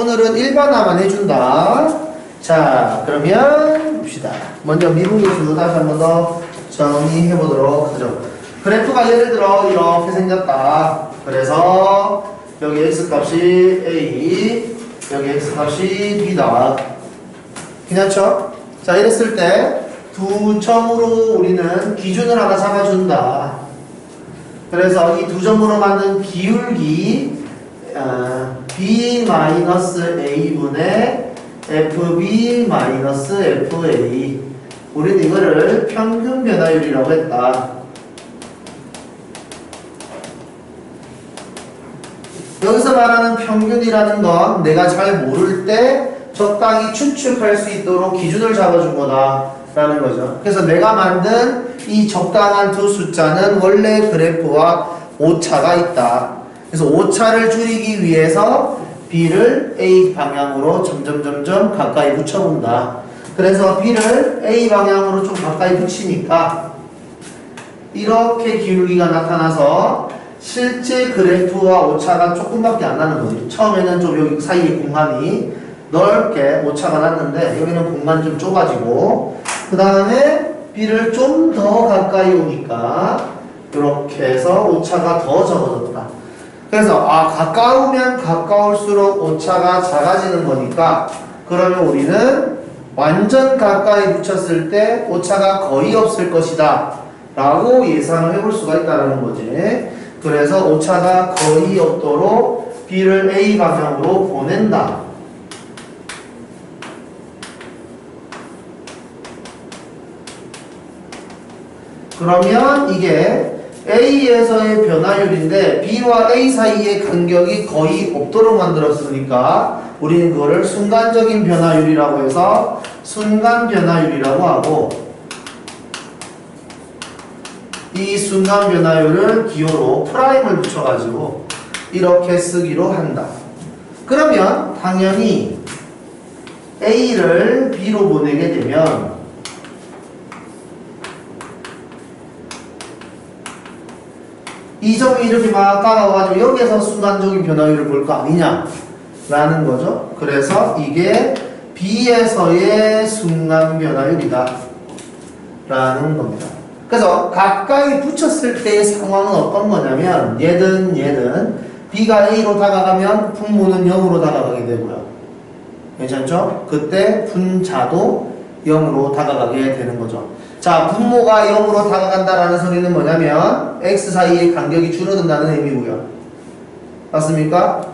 오늘은 일반화만 해준다. 자, 그러면 봅시다. 먼저 미분계수도 다시 한 번 더 정리해 보도록 하죠. 그래프가 예를 들어 이렇게 생겼다. 그래서 여기 x값이 a, 여기 x값이 b다. 괜찮죠? 자, 이랬을 때 두 점으로 우리는 기준을 하나 잡아준다. 그래서 이 두 점으로 만든 기울기 b-a분의 fb-fa, 우리는 이거를 평균 변화율이라고 했다. 여기서 말하는 평균이라는 건 내가 잘 모를 때 적당히 추측할 수 있도록 기준을 잡아준 거다 라는 거죠. 그래서 내가 만든 이 적당한 두 숫자는 원래 그래프와 오차가 있다. 그래서 오차를 줄이기 위해서 b를 a 방향으로 점점 가까이 붙여본다. 그래서 b를 a 방향으로 좀 가까이 붙이니까 이렇게 기울기가 나타나서 실제 그래프와 오차가 조금밖에 안 나는 거지. 처음에는 좀 여기 사이에 공간이 넓게 오차가 났는데 여기는 공간이 좀 좁아지고, 그 다음에 b를 좀 더 가까이 오니까 이렇게 해서 오차가 더 적어졌다. 그래서 가까우면 가까울수록 오차가 작아지는 거니까 그러면 우리는 완전 가까이 붙였을 때 오차가 거의 없을 것이다 라고 예상을 해볼 수가 있다는 거지. 그래서 오차가 거의 없도록 b를 a 방향으로 보낸다. 그러면 이게 A에서의 변화율인데 B와 A 사이의 간격이 거의 없도록 만들었으니까 우리는 그거를 순간적인 변화율이라고 해서 순간 변화율이라고 하고, 이 순간 변화율을 기호로 프라임을 붙여가지고 이렇게 쓰기로 한다. 그러면 당연히 A를 B로 보내게 되면 이 점이 이렇게 막 따라와가지고 여기에서 순간적인 변화율을 볼 거 아니냐 라는 거죠. 그래서 이게 B에서의 순간 변화율이다 라는 겁니다. 그래서 가까이 붙였을 때의 상황은 어떤 거냐면 얘든 B가 A로 다가가면 분모는 0으로 다가가게 되고요. 괜찮죠? 그때 분자도 0으로 다가가게 되는 거죠. 자, 분모가 0으로 다가간다라는 소리는 뭐냐면 x 사이의 간격이 줄어든다는 의미고요. 맞습니까?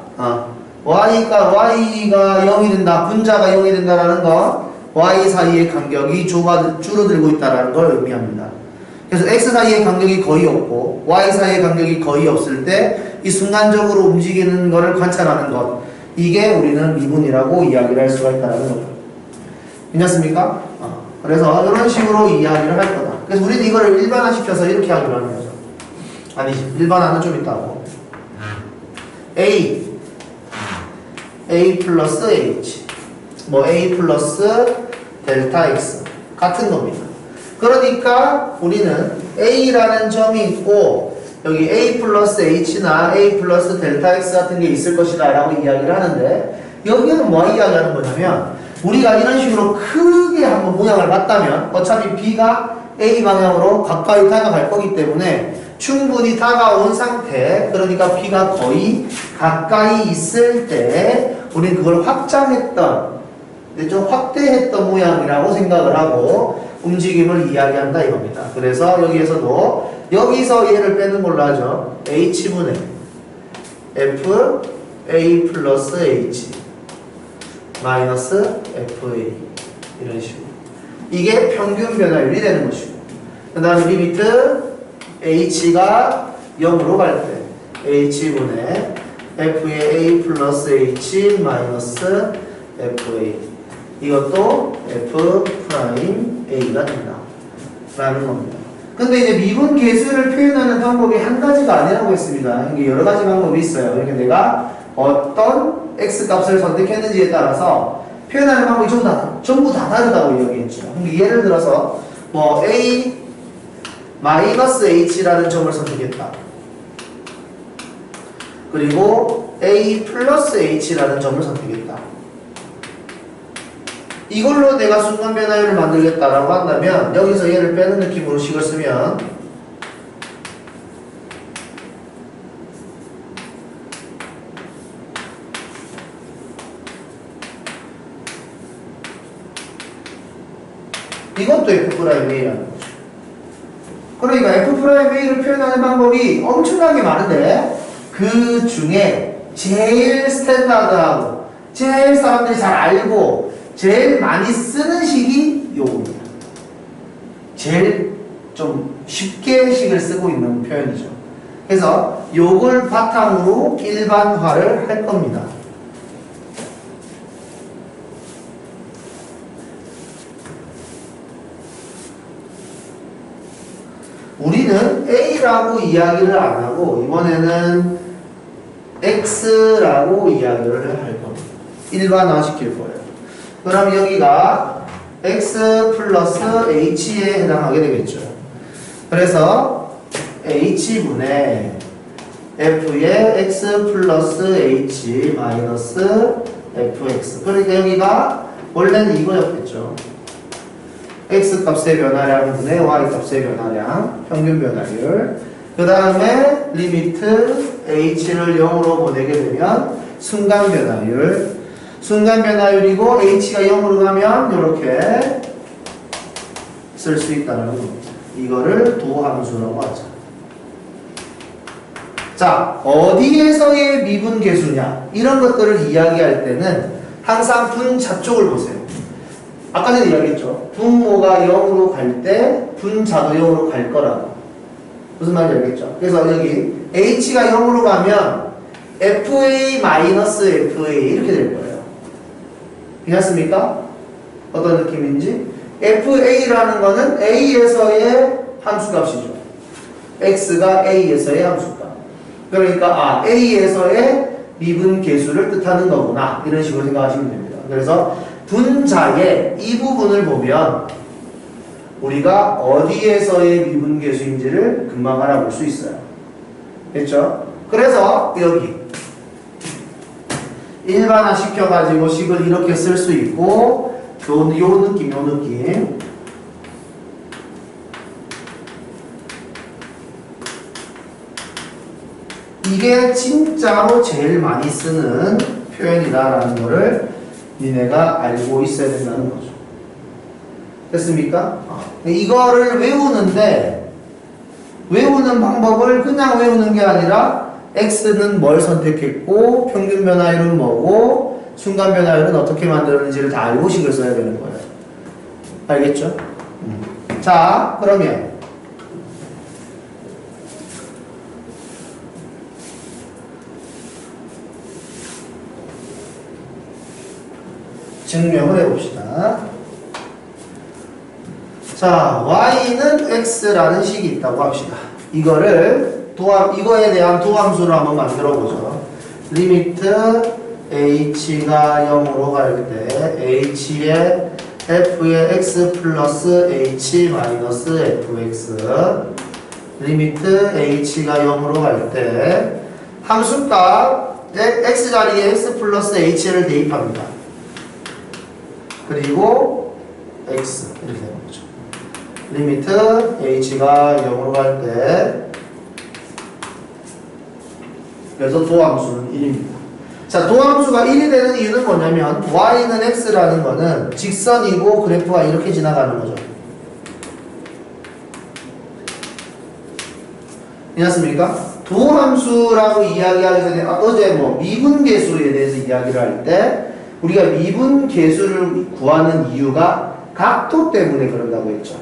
y가 0이 된다, 분자가 0이 된다라는 건 y 사이의 간격이 줄어들고 있다라는 걸 의미합니다. 그래서 x 사이의 간격이 거의 없고 y 사이의 간격이 거의 없을 때 이 순간적으로 움직이는 것을 관찰하는 것, 이게 우리는 미분이라고 이야기를 할 수가 있다는 거죠. 괜찮습니까? 그래서 이런 식으로 이야기를 할 거다. 그래서 우리는 이거를 일반화시켜서 이렇게 하기로 하는 거죠. 아니지, 일반화는 좀 있다고. A 플러스 H, A 플러스 델타 X 같은 겁니다. 그러니까 우리는 A라는 점이 있고 여기 A 플러스 H나 A 플러스 델타 X 같은 게 있을 것이다 라고 이야기를 하는데, 여기는 뭐 이야기하는 거냐면 우리가 이런 식으로 크게 한번 모양을 봤다면 어차피 B가 A 방향으로 가까이 다가갈 거기 때문에 충분히 다가온 상태, 그러니까 B가 거의 가까이 있을 때 우리는 그걸 확장했던, 좀 확대했던 모양이라고 생각을 하고 움직임을 이야기한다 이겁니다. 그래서 여기서 얘를 빼는 걸로 하죠. H분의 F A 플러스 H 마이너스 FA, 이런 식으로 이게 평균 변화율이 되는 것이고, 그 다음에 리미트 H가 0으로 갈 때 H분의 F의 A 플러스 H 마이너스 FA, 이것도 F 프라임 A가 된다 라는 겁니다. 근데 이제 미분 계수를 표현하는 방법이 한 가지가 아니라고 했습니다. 이게 여러 가지 방법이 있어요. 그러니까 내가 어떤 X값을 선택했는지에 따라서 표현하는 방법이 전부 다 다르다고 이야기했죠. 예를 들어서 A 마이너스 H라는 점을 선택했다. 그리고 a 플러스 h라는 점을 선택했다. 이걸로 내가 순간 변화율을 만들겠다라고 한다면 여기서 얘를 빼는 느낌으로 식을 쓰면 이것도 f'a라는 거죠. 그러니까 f'a를 표현하는 방법이 엄청나게 많은데 그 중에 제일 스탠다드하고 제일 사람들이 잘 알고 제일 많이 쓰는 식이 요겁니다. 제일 좀 쉽게 식을 쓰고 있는 표현이죠. 그래서 요걸 바탕으로 일반화를 할 겁니다. 우리는 A라고 이야기를 안 하고 이번에는 X라고 이야기를 할 겁니다. 일반화 시킬 거예요. 그럼 여기가 X 플러스 H에 해당하게 되겠죠. 그래서 H분의 F의 X 플러스 H 마이너스 Fx. 그러니까 여기가 원래는 이거였겠죠. X 값의 변화량 분의 Y 값의 변화량, 평균 변화율. 그 다음에 리미트 H를 0으로 보내게 되면 순간 변화율. 순간 변화율이고 H가 0으로 가면 이렇게 쓸 수 있다는 겁니다. 이거를 도함수라고 하죠. 자, 어디에서의 미분 계수냐? 이런 것들을 이야기할 때는 항상 분자 쪽을 보세요. 아까 전에 이야기했죠. 분모가 0으로 갈 때 분자도 0으로 갈 거라고. 무슨 말인지 알겠죠? 그래서 여기 H가 0으로 가면 FA-FA 이렇게 될 거예요. 괜찮습니까? 어떤 느낌인지? FA라는 거는 A에서의 함수값이죠. X가 A에서의 함수값. 그러니까 A에서의 미분 계수를 뜻하는 거구나. 이런 식으로 생각하시면 됩니다. 그래서 분자의 이 부분을 보면 우리가 어디에서의 미분계수인지를 금방 알아볼 수 있어요. 됐죠? 그래서 여기 일반화 시켜가지고 식을 이렇게 쓸 수 있고 요 느낌 이게 진짜로 제일 많이 쓰는 표현이다라는 거를 니네가 알고 있어야 된다는 거죠. 됐습니까? 이거를 외우는데 외우는 방법을 그냥 외우는 게 아니라 X는 뭘 선택했고 평균 변화율은 뭐고 순간 변화율은 어떻게 만들었는지를 다 알고 식을 써야 되는 거예요. 알겠죠? 자, 그러면 증명을 해봅시다. 자, y는 x라는 식이 있다고 합시다. 이거에 대한 도함수를 한번 만들어 보죠. 리미트 h가 0으로 갈 때 h의 f의 x 플러스 h 마이너스 fx 리미트 h가 0으로 갈 때 함수값 x 자리에 x 플러스 h를 대입합니다. 그리고 x 이렇게 되는 거죠. 리미트 h가 0으로 갈 때 그래서 도함수는 1입니다. 자, 도함수가 1이 되는 이유는 뭐냐면 y는 x라는 거는 직선이고 그래프가 이렇게 지나가는 거죠. 이해했습니까? 도함수라고 이야기하기 전에 어제 미분계수에 대해서 이야기를 할 때 우리가 미분계수를 구하는 이유가 각도 때문에 그런다고 했죠.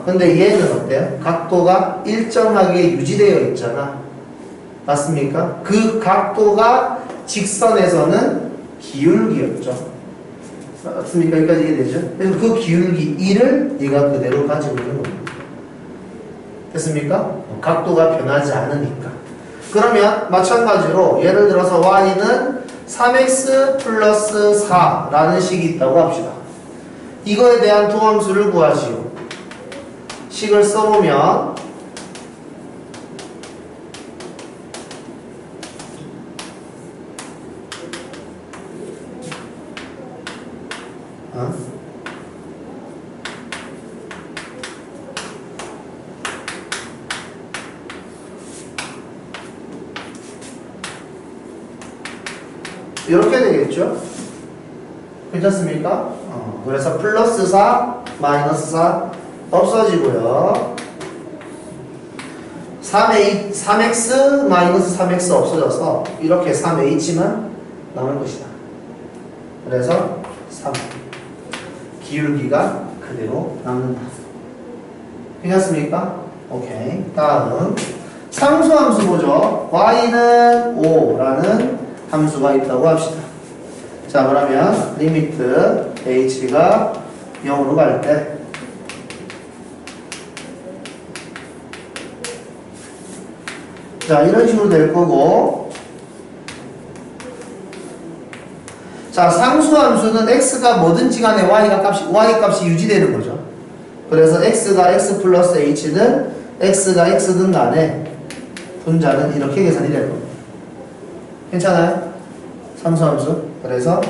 근데 얘는 어때요? 각도가 일정하게 유지되어 있잖아. 맞습니까? 그 각도가 직선에서는 기울기였죠. 맞습니까? 여기까지 이해되죠? 그래서 그 기울기 1을 얘가 그대로 가지고 있는 겁니다. 됐습니까? 각도가 변하지 않으니까. 그러면 마찬가지로 예를 들어서 y는 3x 플러스 4라는 식이 있다고 합시다. 이거에 대한 도함수를 구하시오. 식을 써보면 어? 이렇게 되겠죠? 괜찮습니까? 그래서 플러스 4, 마이너스 4 없어지고요. 3x 마이너스 3x 없어져서 이렇게 3h만 남을 것이다. 그래서 3 기울기가 그대로 남는다. 괜찮습니까? 오케이. 다음 상수함수 보죠. y는 5라는 함수가 있다고 합시다. 자, 그러면 리미트 h가 0으로 갈 때 자, 이런 식으로 될 거고, 자, 상수함수는 x가 뭐든지 간에 y 값이 유지되는 거죠. 그래서 x가 x 플러스 h는 x가 x든 간에 분자는 이렇게 계산이 될 겁니다. 괜찮아요? 상수함수. 그래서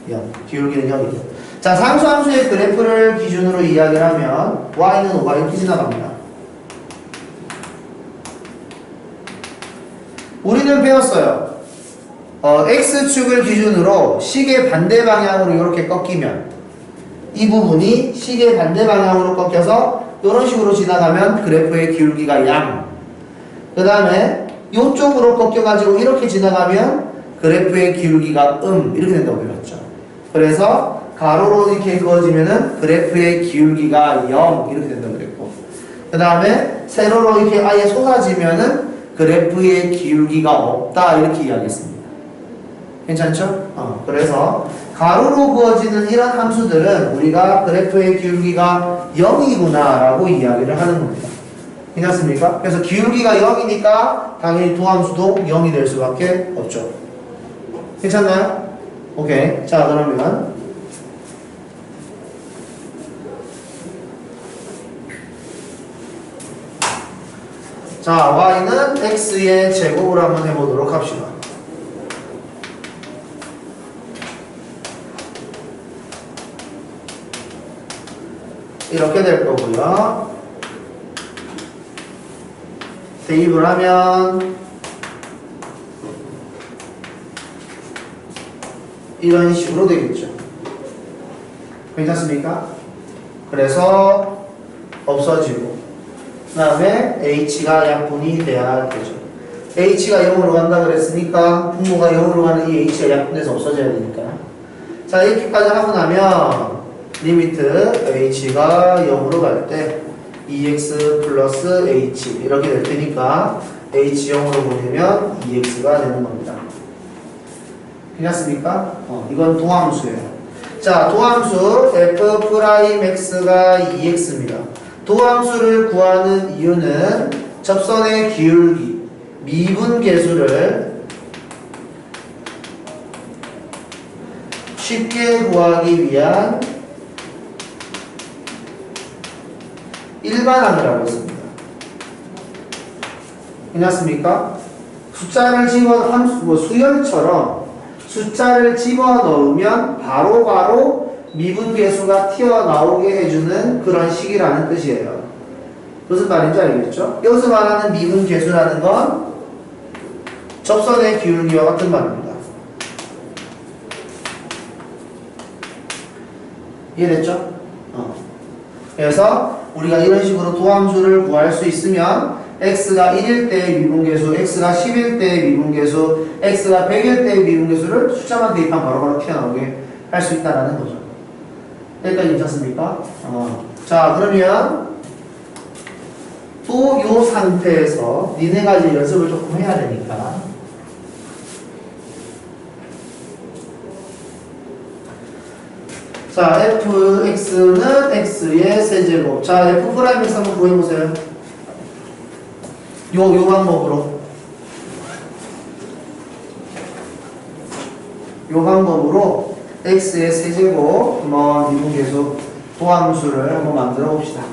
0. 기울기는 0이죠. 자, 상수함수의 그래프를 기준으로 이야기를 하면 y는 5가 이렇게 지나갑니다. 우리는 배웠어요. x축을 기준으로 시계 반대 방향으로 이렇게 꺾이면 이 부분이 시계 반대 방향으로 꺾여서 이런 식으로 지나가면 그래프의 기울기가 양. 그 다음에 이쪽으로 꺾여가지고 이렇게 지나가면 그래프의 기울기가 이렇게 된다고 배웠죠. 그래서 가로로 이렇게 그어지면은 그래프의 기울기가 0 이렇게 된다고 그랬고, 그 다음에 세로로 이렇게 아예 쏟아지면은 그래프의 기울기가 없다 이렇게 이야기했습니다. 괜찮죠? 그래서 가로로 그어지는 이런 함수들은 우리가 그래프의 기울기가 0이구나 라고 이야기를 하는 겁니다. 괜찮습니까? 그래서 기울기가 0이니까 당연히 도함수도 0이 될 수밖에 없죠. 괜찮나요? 오케이. 자, 그러면 자, y는 x의 제곱을 한번 해보도록 합시다. 이렇게 될 거고요. 대입을 하면 이런 식으로 되겠죠. 괜찮습니까? 그래서 없어지고, 그 다음에 h가 약분이 돼야 되죠. h가 0으로 간다 그랬으니까 분모가 0으로 가는 이 h가 약분돼서 없어져야 되니까. 자, 이렇게까지 하고 나면 리미트 h가 0으로 갈 때 2x 플러스 h 이렇게 될 테니까 h 0으로 보내면 2x가 되는 겁니다. 괜찮습니까? 이건 도함수예요. 자, 도함수 f'x가 2x입니다. 도함수를 구하는 이유는 접선의 기울기, 미분계수를 쉽게 구하기 위한 일반항을 하고 있습니다. 괜찮습니까? 숫자를 수열처럼 숫자를 집어넣으면 바로바로 미분계수가 튀어나오게 해주는 그런 식이라는 뜻이에요. 무슨 말인지 알겠죠? 여기서 말하는 미분계수라는 건 접선의 기울기와 같은 말입니다. 이해됐죠? 그래서 우리가 이런 식으로 도함수를 구할 수 있으면 x가 1일 때의 미분계수, x가 10일 때의 미분계수, x가 100일 때의 미분계수를 숫자만 대입하면 바로바로 튀어나오게 할 수 있다는 거죠. 여기까지 괜찮습니까? 자, 그러면 또 이 상태에서 니네가 이제 연습을 조금 해야 되니까 자, fx는 x의 세제곱. 자, f'x 한번 구해보세요. 요 방법으로. 요 방법으로 x의 세제곱, 한번 미분계수 도함수를 한번 만들어 봅시다.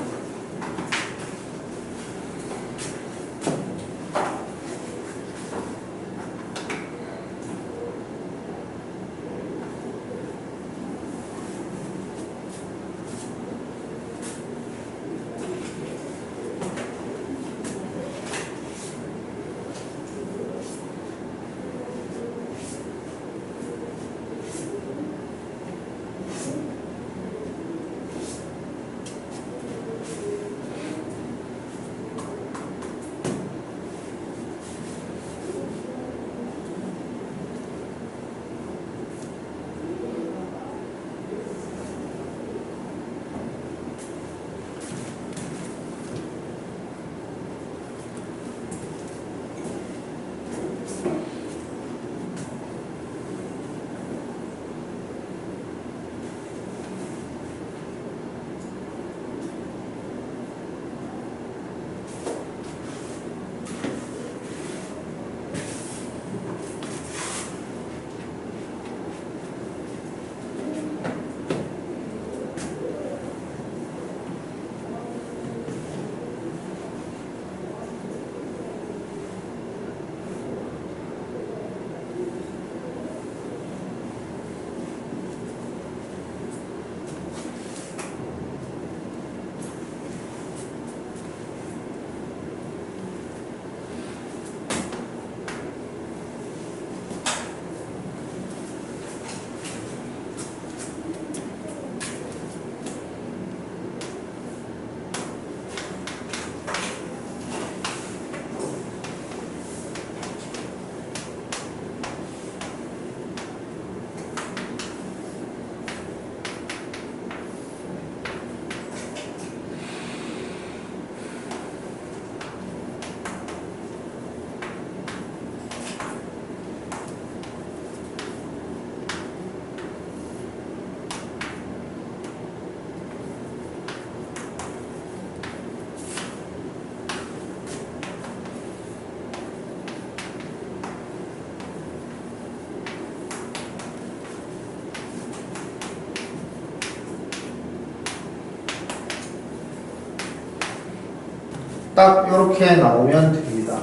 딱 이렇게 나오면 됩니다.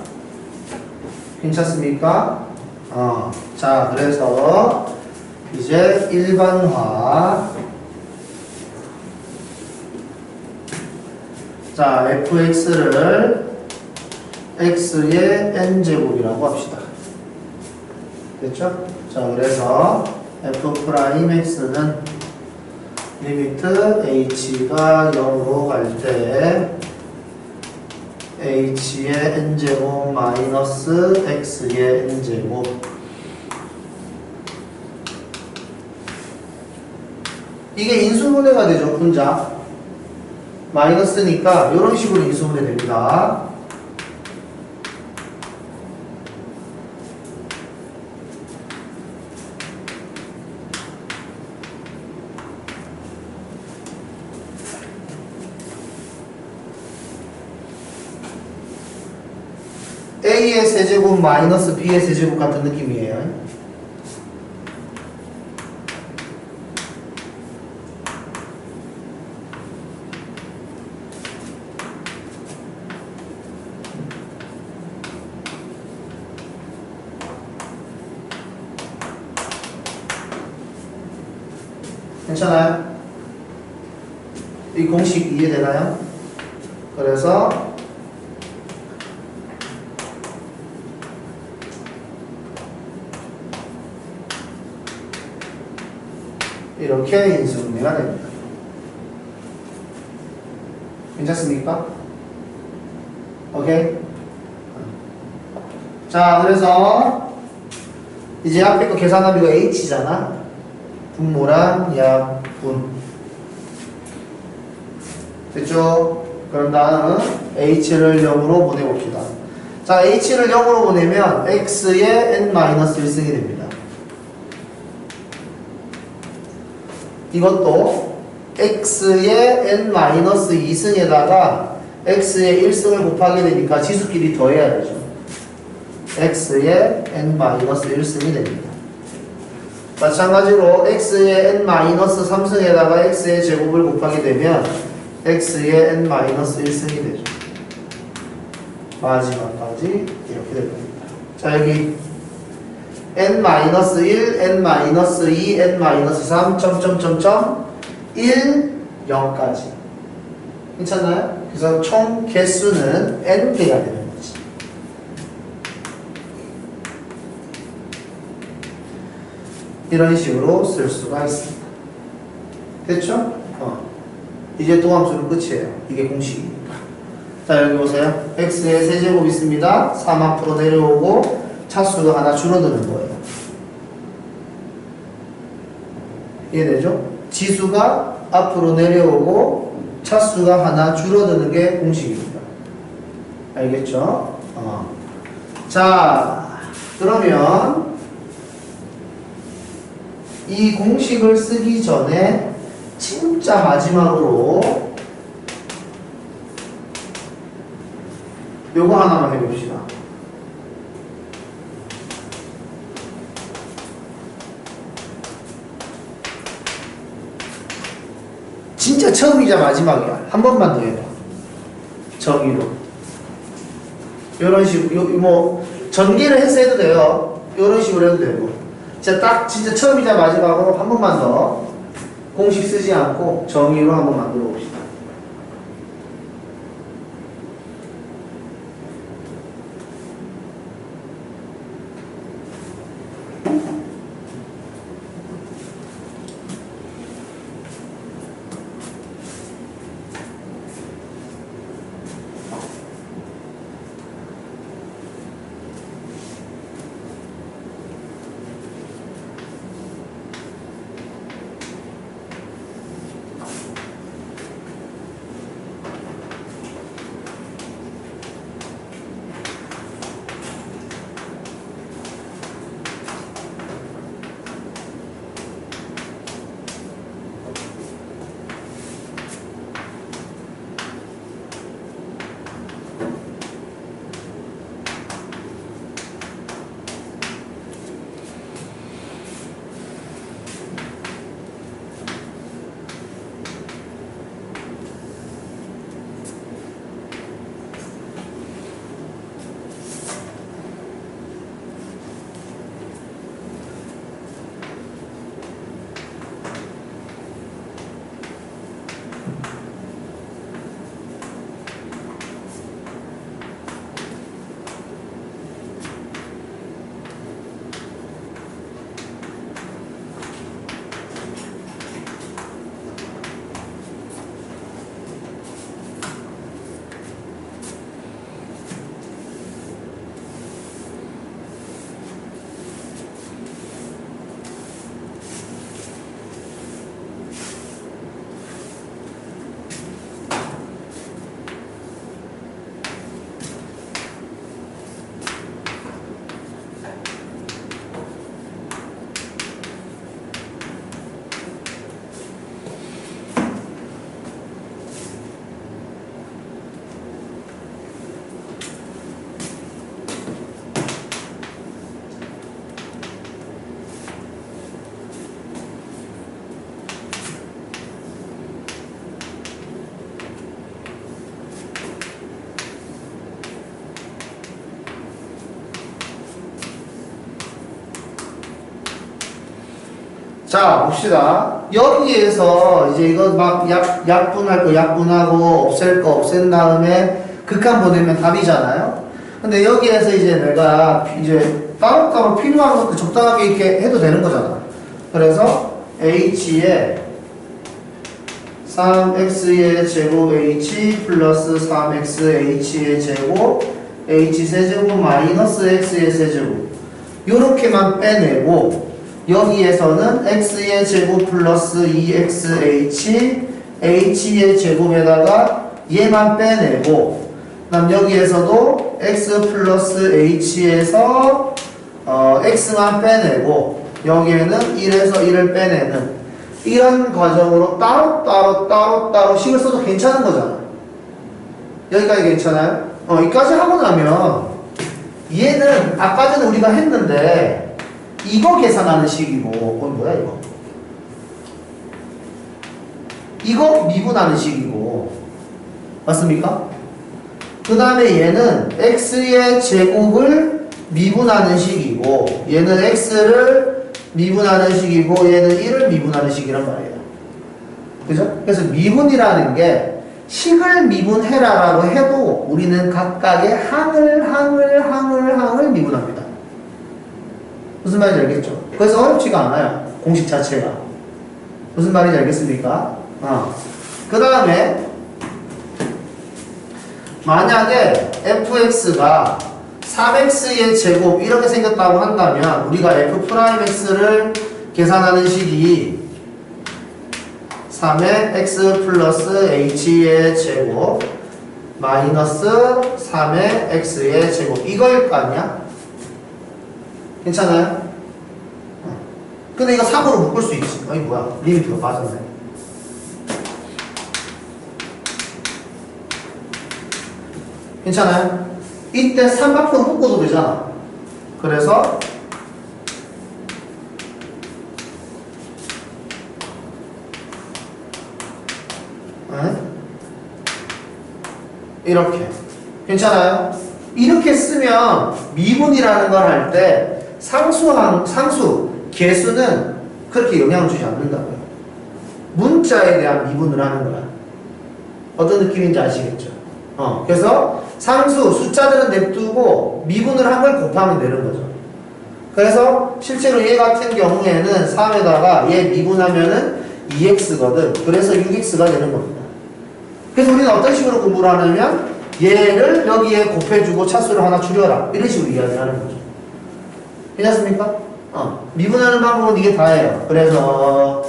괜찮습니까? 자, 그래서 이제 일반화. 자, fx를 x의 n제곱이라고 합시다. 됐죠? 자, 그래서 f'x는 리미트 h가 0으로 갈 때 h의 n제곱 마이너스 x의 n제곱 이게 인수분해가 되죠. 분자 마이너스니까 이런 식으로 인수분해 됩니다. A의 세제곱 마이너스 B의 세제곱 같은 느낌이에요. 괜찮아요? 이 공식 이해되나요? 그래서 이렇게 인수분해가 됩니다. 괜찮습니까? 오케이? 자, 그래서 이제 앞에 거 계산하면 이거 H잖아. 분모랑 약분. 됐죠? 그럼 다음은 H를 0으로 보내봅시다. 자, H를 0으로 보내면 X의 n-1승이 됩니다. 이것도 x의 n-2승에다가 x의 1승을 곱하게 되니까 지수끼리 더해야 되죠. x의 n-1승이 됩니다. 마찬가지로 x의 n-3승에다가 x의 제곱을 곱하게 되면 x의 n-1승이 되죠. 마지막까지 이렇게 될 겁니다. 자, 여기 n-1, n-2, n-3, 점점점점 1, 0까지. 괜찮나요? 그래서 총 개수는 n개가 되는 거지. 이런 식으로 쓸 수가 있습니다. 됐죠? 이제 도함수는 끝이에요. 이게 공식이니까. 자, 여기 보세요. x의 세제곱 있습니다. 3 앞으로 내려오고 차수가 하나 줄어드는 거예요. 이해되죠? 지수가 앞으로 내려오고 차수가 하나 줄어드는 게 공식입니다. 알겠죠? 자, 그러면 이 공식을 쓰기 전에 진짜 마지막으로 요거 하나만 해봅시다. 진짜 처음이자 마지막이야. 한 번만 더 해봐. 정의로. 이런 식으로, 뭐, 전개를 해서 해도 돼요. 이런 식으로 해도 되고. 진짜 처음이자 마지막으로 한 번만 더 공식 쓰지 않고 정의로 한번 만들어 봅시다. 자, 봅시다. 여기에서 이제 이거 막 약분할 거 약분하고 없앨 거 없앤 다음에 극한 보내면 답이잖아요. 근데 여기에서 이제 내가 이제 따로따로 필요한 것도 적당하게 이렇게 해도 되는 거잖아. 그래서 h에 3x의 제곱 h 플러스 3xh의 제곱 h 세제곱 마이너스 x의 세제곱 요렇게만 빼내고 여기에서는 x의 제곱 플러스 2xh h의 제곱에다가 얘만 빼내고 그다음 여기에서도 x 플러스 h에서 x만 빼내고 여기에는 1에서 1을 빼내는 이런 과정으로 따로 식을 써도 괜찮은 거잖아. 여기까지 괜찮아요? 여기까지 하고 나면 얘는 아까 전에 우리가 했는데 이거 계산하는 식이고 뭐야 이거 미분하는 식이고 맞습니까? 그 다음에 얘는 x의 제곱을 미분하는 식이고 얘는 x를 미분하는 식이고 얘는 1을 미분하는 식이란 말이에요. 그죠? 그래서 미분이라는 게 식을 미분해라라고 해도 우리는 각각의 항을 미분합니다. 무슨 말인지 알겠죠? 그래서 어렵지가 않아요. 공식 자체가. 무슨 말인지 알겠습니까? 그 다음에 만약에 fx가 3x의 제곱 이렇게 생겼다고 한다면 우리가 f'x를 계산하는 식이 3의 x 플러스 h의 제곱 마이너스 3의 x의 제곱 이거일 거 아니야? 괜찮아요? 근데 이거 3으로 묶을 수 있지. 어이 뭐야 리미트가 빠졌네. 괜찮아요? 이때 3 밖으로 묶어도 되잖아. 그래서 이렇게 괜찮아요? 이렇게 쓰면 미분이라는 걸 할 때 상수 개수는 그렇게 영향을 주지 않는다고요. 문자에 대한 미분을 하는 거야. 어떤 느낌인지 아시겠죠? 그래서 상수 숫자들은 냅두고 미분을 한 걸 곱하면 되는 거죠. 그래서 실제로 얘 같은 경우에는 3에다가 얘 미분하면은 2x거든. 그래서 6x가 되는 겁니다. 그래서 우리는 어떤 식으로 공부를 하냐면 얘를 여기에 곱해주고 차수를 하나 줄여라 이런 식으로 이야기하는 거죠. 괜찮습니까? 미분하는 방법은 이게 다예요. 그래서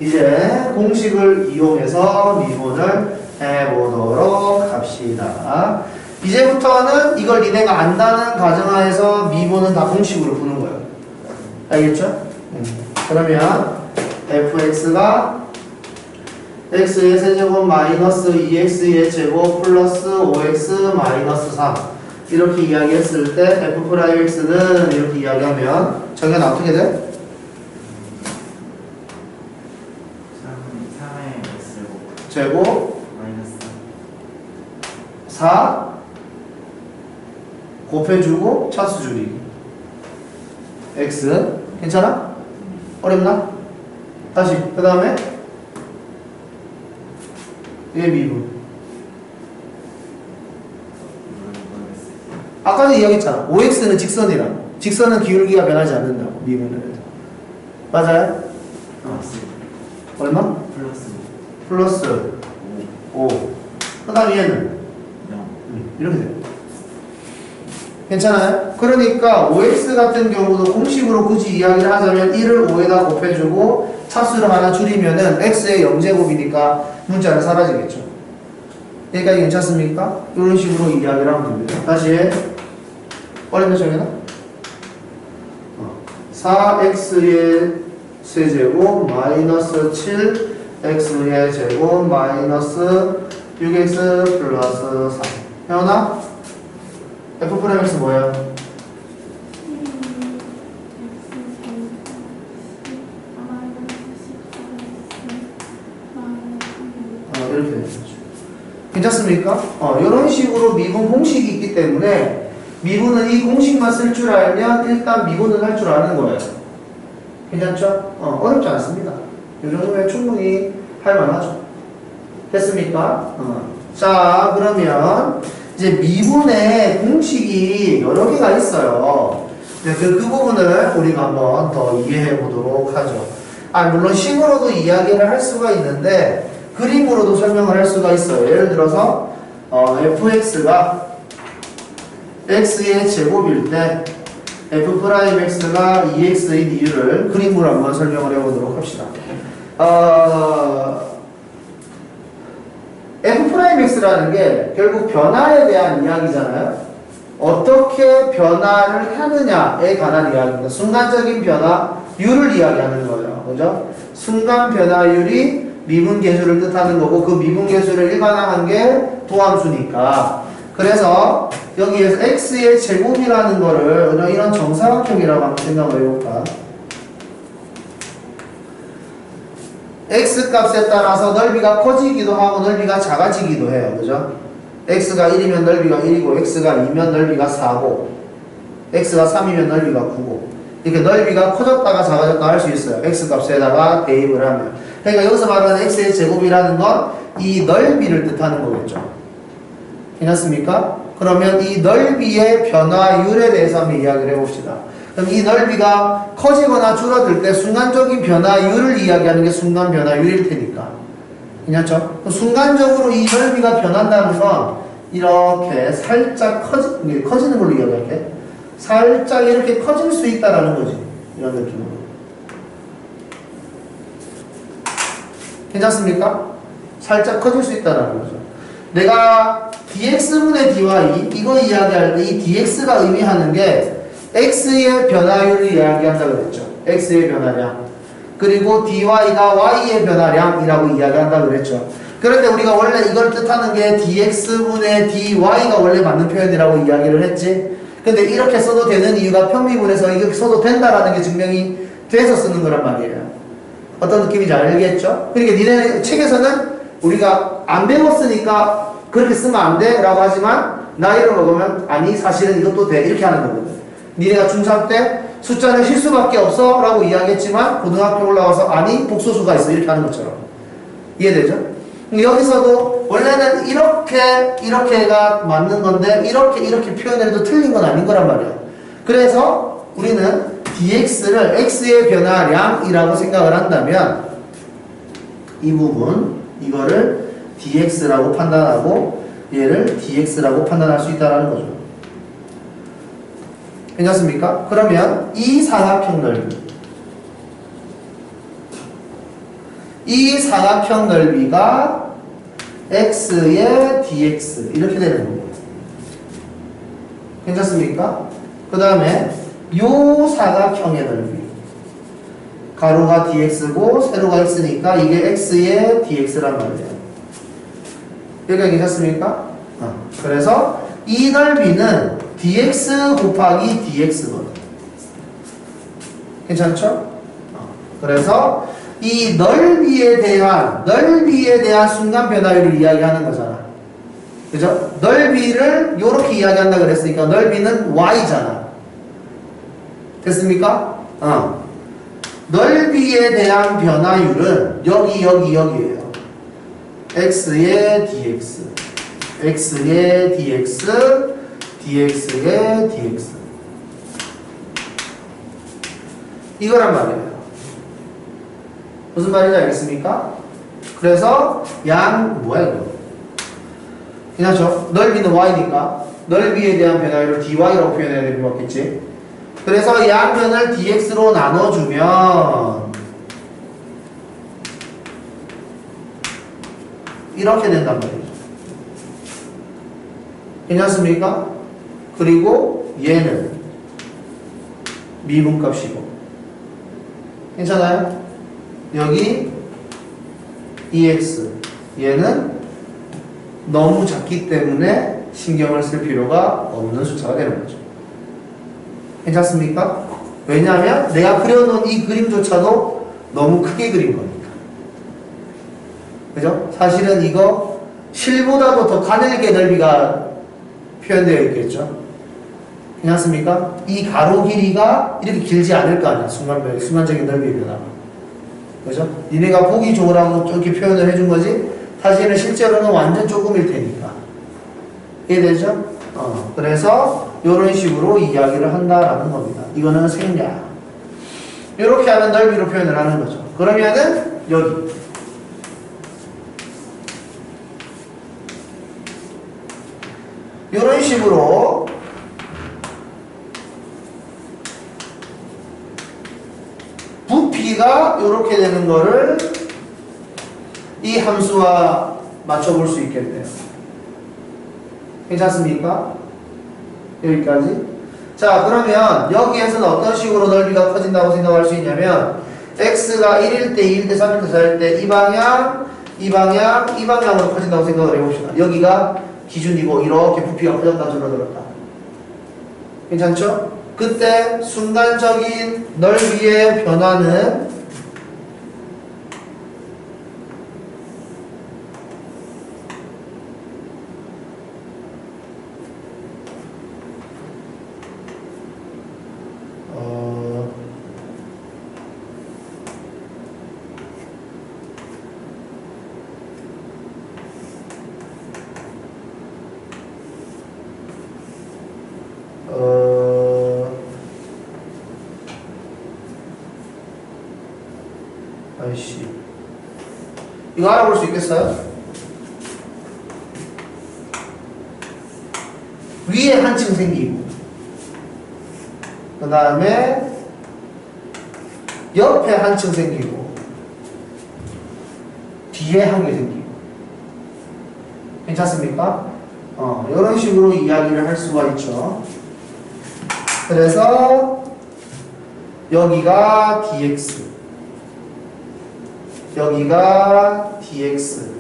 이제 공식을 이용해서 미분을 해보도록 합시다. 이제부터는 이걸 니네가 안다는 가정하에서 미분은 다 공식으로 푸는 거예요. 알겠죠? 그러면 fx가 x의 세제곱 마이너스 2x의 제곱 플러스 5x 마이너스 3 이렇게 이야기했을 때 f'x는 이렇게 이야기하면 정의는 어떻게 돼? 3의 제곱 마이너스 4 곱해주고 차수 줄이기 x 괜찮아? 어렵나? 다시 그 다음에 얘 미분 아까 전에 이야기했잖아. 5x는 직선이라고. 직선은 기울기가 변하지 않는다고 미분을 해서 맞아요? 얼마? 플러스 5 그 다음 얘는 0 이렇게 돼요. 괜찮아요? 그러니까 5x 같은 경우도 공식으로 굳이 이야기를 하자면 1을 5에다 곱해주고 차수를 하나 줄이면은 x의 0제곱이니까 문자는 사라지겠죠. 여기까지 괜찮습니까? 이런 식으로 이야기를 하면 됩니다. 다시 어렵나 정해나? 4x의 세제곱 마이너스 7x의 제곱 마이너스 6x 플러스 3 혜원아? f'(x) 뭐예요? 이렇게 되죠. 괜찮습니까? 이런 식으로 미분 공식이 있기 때문에 미분은 이 공식만 쓸 줄 알면 일단 미분은 할 줄 아는 거예요. 괜찮죠? 어렵지 않습니다. 이 정도면 충분히 할 만하죠. 됐습니까? 자, 그러면 이제 미분의 공식이 여러 개가 있어요. 그 부분을 우리가 한번 더 이해해 보도록 하죠. 물론 식으로도 이야기를 할 수가 있는데 그림으로도 설명을 할 수가 있어요. 예를 들어서 fx가 x의 제곱일 때 f'x가 2x인 이유를 그림으로 한번 설명을 해보도록 합시다. f'x라는 게 결국 변화에 대한 이야기잖아요. 어떻게 변화를 하느냐에 관한 이야기입니다. 순간적인 변화율을 이야기하는 거예요. 그죠? 순간 변화율이 미분계수를 뜻하는 거고 그 미분계수를 일반화한 게 도함수니까 그래서 여기에서 x의 제곱이라는 거를 이런 정사각형이라고 한번 생각을 해볼까? x 값에 따라서 넓이가 커지기도 하고 넓이가 작아지기도 해요. 그죠? x가 1이면 넓이가 1이고 x가 2면 넓이가 4고 x가 3이면 넓이가 9고 이렇게 넓이가 커졌다가 작아졌다 할 수 있어요. x 값에다가 대입을 하면. 그러니까 여기서 말하는 x의 제곱이라는 건 이 넓이를 뜻하는 거겠죠. 괜찮습니까? 그러면 이 넓이의 변화율에 대해서 한번 이야기를 해봅시다. 그럼 이 넓이가 커지거나 줄어들 때 순간적인 변화율을 이야기하는 게 순간 변화율일 테니까. 괜찮죠? 순간적으로 이 넓이가 변한다는 건 이렇게 살짝 커지는 걸로 이야기할게. 살짝 이렇게 커질 수 있다라는 거지. 이런 느낌으로. 괜찮습니까? 살짝 커질 수 있다라는 거죠. 내가 dx분의 dy 이거 이야기할 때 이 dx가 의미하는 게 x의 변화율을 이야기한다고 그랬죠. x의 변화량. 그리고 dy가 y의 변화량이라고 이야기한다고 그랬죠. 그런데 우리가 원래 이걸 뜻하는 게 dx분의 dy가 원래 맞는 표현이라고 이야기를 했지. 근데 이렇게 써도 되는 이유가 평미분에서 이렇게 써도 된다라는 게 증명이 돼서 쓰는 거란 말이에요. 어떤 느낌인지 알겠죠? 그러니까 니네 책에서는 우리가 안 배웠으니까 그렇게 쓰면 안 돼 라고 하지만 나이를 먹으면 아니 사실은 이것도 돼 이렇게 하는 거거든. 니네가 중3 때 숫자는 실수밖에 없어 라고 이야기했지만 고등학교 올라와서 아니 복소수가 있어 이렇게 하는 것처럼. 이해되죠? 여기서도 원래는 이렇게가 맞는 건데 이렇게 표현해도 틀린 건 아닌 거란 말이야. 그래서 우리는 dx를 x의 변화량이라고 생각을 한다면 이 부분 이거를 dx라고 판단하고 얘를 dx라고 판단할 수 있다는 거죠. 괜찮습니까? 그러면 이 사각형 넓이 이 사각형 넓이가 x의 dx 이렇게 되는 겁니다. 괜찮습니까? 그 다음에 요 사각형의 넓이 가로가 dx고 세로가 x니까 이게 x의 dx란 말이에요. 여기가 괜찮습니까? 그래서 이 넓이는 dx 곱하기 dx거든. 괜찮죠? 그래서 이 넓이에 대한 순간 변화율을 이야기하는 거잖아. 그죠? 넓이를 요렇게 이야기한다 그랬으니까 넓이는 y잖아. 됐습니까? 넓이에 대한 변화율은 여기예요. x의 dx, x의 dx, dx의 dx 이거란 말이에요. 무슨 말인지 알겠습니까? 그래서 뭐야 이거? 괜찮죠? 넓이는 y니까 넓이에 대한 변화율을 dy라고 표현해야 되는 거겠지? 그래서 이 양면을 dx로 나눠주면 이렇게 된단 말이죠. 괜찮습니까? 그리고 얘는 미분값이고 괜찮아요? 여기 EX 얘는 너무 작기 때문에 신경을 쓸 필요가 없는 숫자가 되는 거죠. 괜찮습니까? 왜냐하면 내가 그려놓은 이 그림조차도 너무 크게 그린 거니까. 그죠? 사실은 이거 실보다도 더 가늘게 넓이가 표현되어 있겠죠. 괜찮습니까? 이 가로 길이가 이렇게 길지 않을 거 아니야. 순간적인 넓이의 변화가. 그죠? 니네가 보기 좋으라고 이렇게 표현을 해준 거지, 사실은 실제로는 완전 조금일 테니까. 이해되죠? 그래서 이런 식으로 이야기를 한다라는 겁니다. 이거는 생략. 이렇게 하면 넓이로 표현을 하는 거죠. 그러면은 여기 이런 식으로 부피가 이렇게 되는 거를 이 함수와 맞춰볼 수 있겠네요. 괜찮습니까? 여기까지. 자, 그러면 여기에서는 어떤 식으로 넓이가 커진다고 생각할 수 있냐면 x가 1일 때, 2일 때, 3일 때, 4일 때 이 방향, 이 방향, 이 방향으로 커진다고 생각을 해봅시다. 여기가 기준이고 이렇게 부피가 커졌다 줄어들었다. 괜찮죠? 그때 순간적인 넓이의 변화는 아이씨, 이거 알아볼 수 있겠어요? 위에 한 층 생기고 그 다음에 옆에 한 층 생기고 뒤에 한 개 생기고. 괜찮습니까? 이런 식으로 이야기를 할 수가 있죠. 그래서 여기가 dx, 여기가 dx,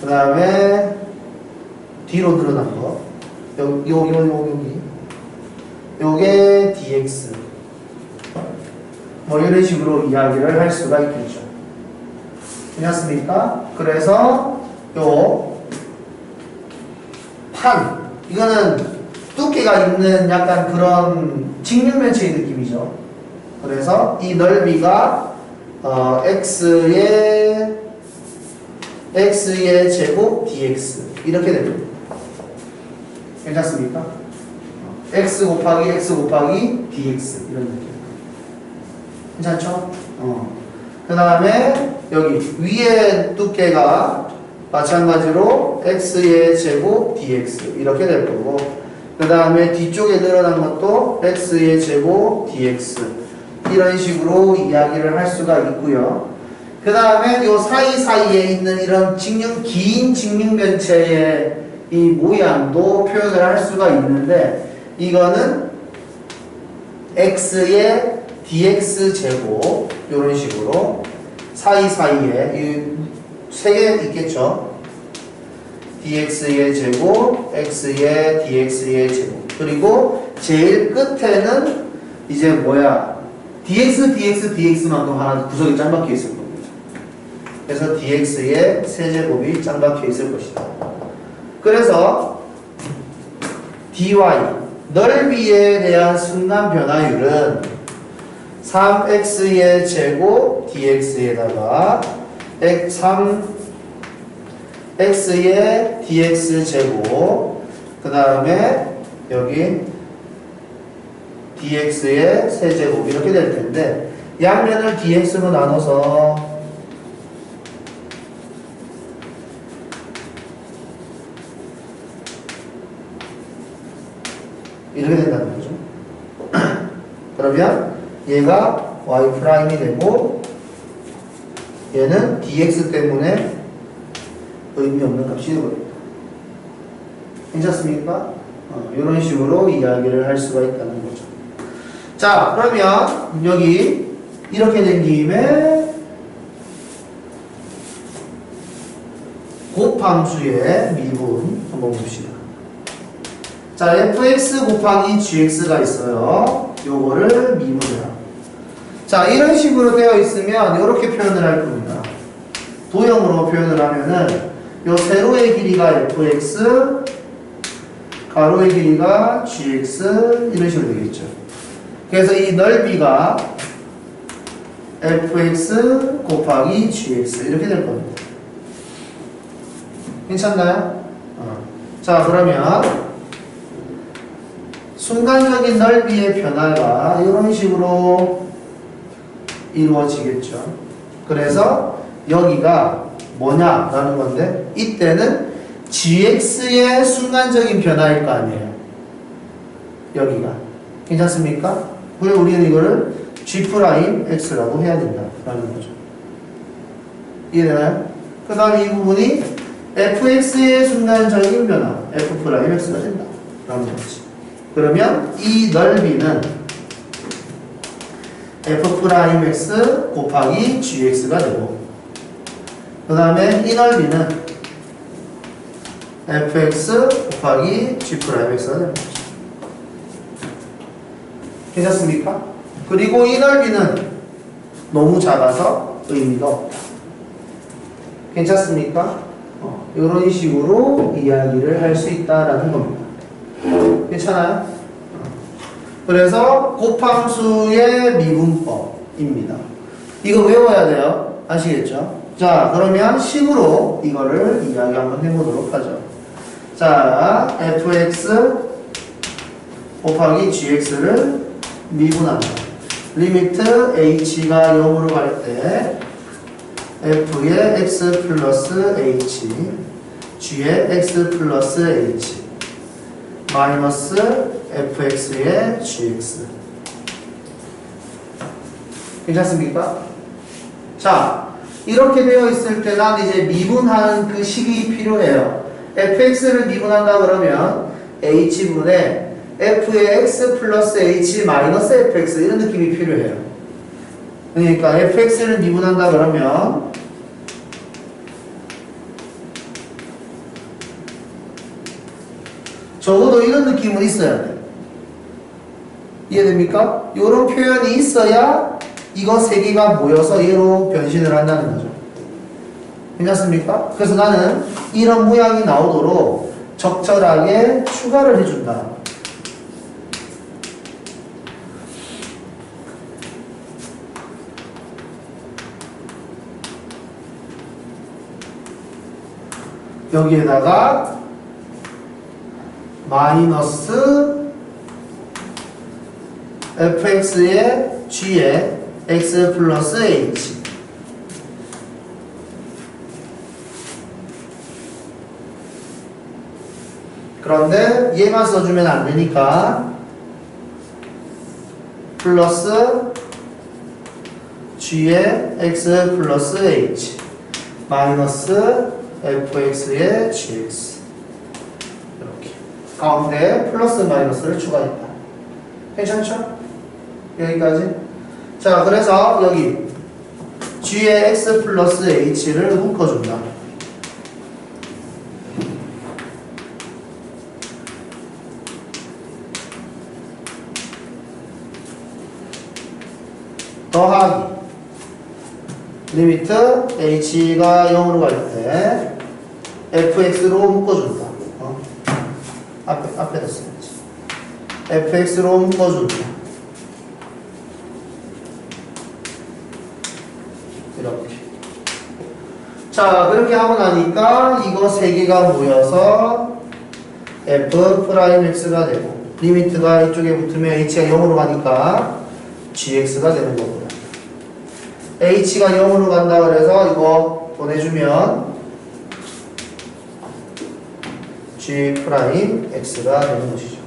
그 다음에 뒤로 늘어난 거 여기 요게 dx, 뭐 이런 식으로 이야기를 할 수가 있겠죠. 괜찮습니까? 그래서 요 판, 이거는 두께가 있는 약간 그런 직육면체의 느낌이죠. 그래서 이 넓이가 x의 제곱 dx 이렇게 됩니다. 괜찮습니까? x 곱하기 dx 이런 느낌. 괜찮죠? 그 다음에 여기 위에 두께가 마찬가지로 x의 제곱 dx 이렇게 될 거고, 그 다음에 뒤쪽에 늘어난 것도 x의 제곱 dx 이런 식으로 이야기를 할 수가 있고요. 그 다음에 요 사이사이에 있는 이런 긴 직육면체의 이 모양도 표현을 할 수가 있는데, 이거는 x의 dx 제곱 이런 식으로 사이사이에 세 개 있겠죠. dx의 제곱, x의 dx의 제곱, 그리고 제일 끝에는 이제 뭐야, dx만큼 하나 구석이 짱 박혀 있을 겁니다. 그래서 dx의 세제곱이 짱 박혀 있을 것이다. 그래서 dy, 넓이에 대한 순간 변화율은 3x의 제곱 dx에다가 3x의 dx 제곱, 그 다음에 여기 dx의 세제곱 이렇게 될 텐데, 양면을 dx로 나눠서 이렇게 된다는 거죠. 그러면 얘가 y' 되고 얘는 dx 때문에 의미 없는 값이 되거든요. 괜찮습니까? 이런 식으로 이야기를 할 수가 있다는 거죠. 자, 그러면 여기 이렇게 된 김에 곱함수의 미분 한번 봅시다. 자, fx 곱하기 gx가 있어요. 요거를 미분해라. 자, 이런 식으로 되어 있으면 이렇게 표현을 할 겁니다. 도형으로 표현을 하면은 요 세로의 길이가 fx, 가로의 길이가 gx 이런 식으로 되겠죠. 그래서 이 넓이가 fx 곱하기 gx 이렇게 될 겁니다. 괜찮나요? 자, 그러면 순간적인 넓이의 변화가 이런 식으로 이루어지겠죠. 그래서 여기가 뭐냐라는 건데, 이때는 gx의 순간적인 변화일 거 아니에요. 여기가. 괜찮습니까? 그래서 우리는 이거를 g'x라고 해야 된다라는 거죠. 이해되나요? 그 다음에 이 부분이 fx의 순간적인 변화, f'x가 된다라는 거지. 그러면 이 넓이는 f'x 곱하기 gx가 되고, 그 다음에 이 넓이는 fx 곱하기 g'x가 되는 거죠. 괜찮습니까? 그리고 이 넓이는 너무 작아서 의미가 없다. 괜찮습니까? 이런 식으로 이야기를 할 수 있다라는 겁니다. 괜찮아요? 그래서 곱함수의 미분법입니다. 이거 외워야 돼요. 아시겠죠? 자, 그러면 식으로 이거를 이야기 한번 해보도록 하죠. 자, fx 곱하기 gx를 미분한다. 리미트 h가 0으로 갈 때 f의 x 플러스 h, g의 x 플러스 h, 마이너스 fx의 gx. 괜찮습니까? 자, 이렇게 되어 있을 때 난 이제 미분하는 그 식이 필요해요. fx를 미분한다 그러면 h분의 f의 x 플러스 h 마이너스 fx 이런 느낌이 필요해요. 그러니까 fx를 미분한다 그러면 적어도 이런 느낌은 있어야 돼요. 이해됩니까? 이런 표현이 있어야 이거 세 개가 모여서 얘로 변신을 한다는 거죠. 괜찮습니까? 그래서 나는 이런 모양이 나오도록 적절하게 추가를 해준다. 여기에다가 마이너스 fx의 g의 x 플러스 h 그런데 얘만 써주면 안 되니까 플러스 g의 x 플러스 h 마이너스 fx의 gx 이렇게 가운데 플러스 마이너스를 추가했다. 괜찮죠? 여기까지. 자, 그래서 여기 g의 x 플러스 h를 묶어준다. 더하기 리미트 h가 0으로 갈 때 fx로 묶어준다. 앞에다 써야지. fx로 묶어준다. 이렇게. 자, 그렇게 하고 나니까 이거 세 개가 모여서 f'x가 되고, 리미트가 이쪽에 붙으면 h가 0으로 가니까 gx가 되는 거고요. h가 0으로 간다 그래서 이거 보내주면 g'x가 되는 것이죠.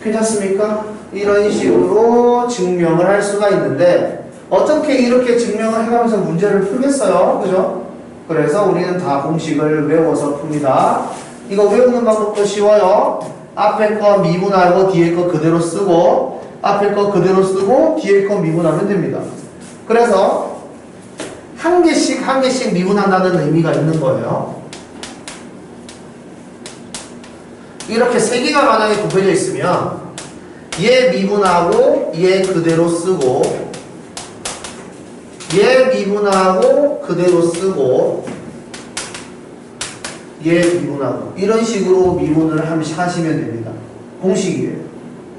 괜찮습니까? 이런 식으로 증명을 할 수가 있는데 어떻게 이렇게 증명을 해가면서 문제를 풀겠어요? 그죠? 그래서 우리는 다 공식을 외워서 풉니다. 이거 외우는 방법도 쉬워요. 앞에 거 미분하고 뒤에 거 그대로 쓰고, 앞에 거 그대로 쓰고 뒤에 거 미분하면 됩니다. 그래서 한 개씩 미분한다는 의미가 있는 거예요. 이렇게 세 개가 만약에 곱해져 있으면 얘 미분하고 얘 그대로 쓰고, 얘 미분하고 그대로 쓰고, 얘 미분하고 이런 식으로 미분을 하시면 됩니다. 공식이에요.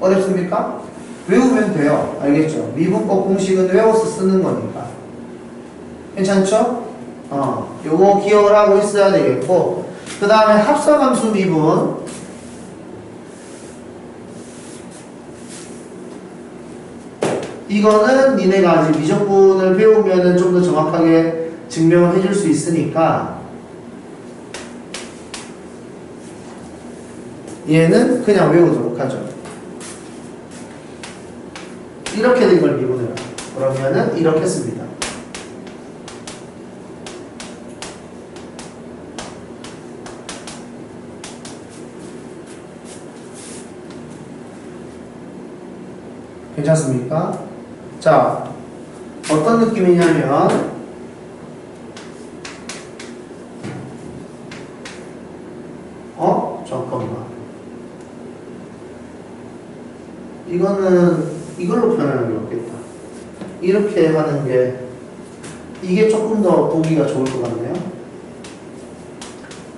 어렵습니까? 외우면 돼요. 알겠죠? 미분법 공식은 외워서 쓰는 거니까. 괜찮죠? 요거 기억을 하고 있어야 되겠고, 그 다음에 합성함수 미분. 이거는 니네가 아직 미적분을 배우면은 좀 더 정확하게 증명을 해줄 수 있으니까, 얘는 그냥 외우도록 하죠. 이렇게 된 걸 미분해요. 그러면은 이렇게 씁니다. 괜찮습니까? 자, 어떤 느낌이냐면 잠깐만. 이거는 이걸로 표현하는 게 없겠다. 이렇게 하는 게 이게 조금 더 보기가 좋을 것 같네요.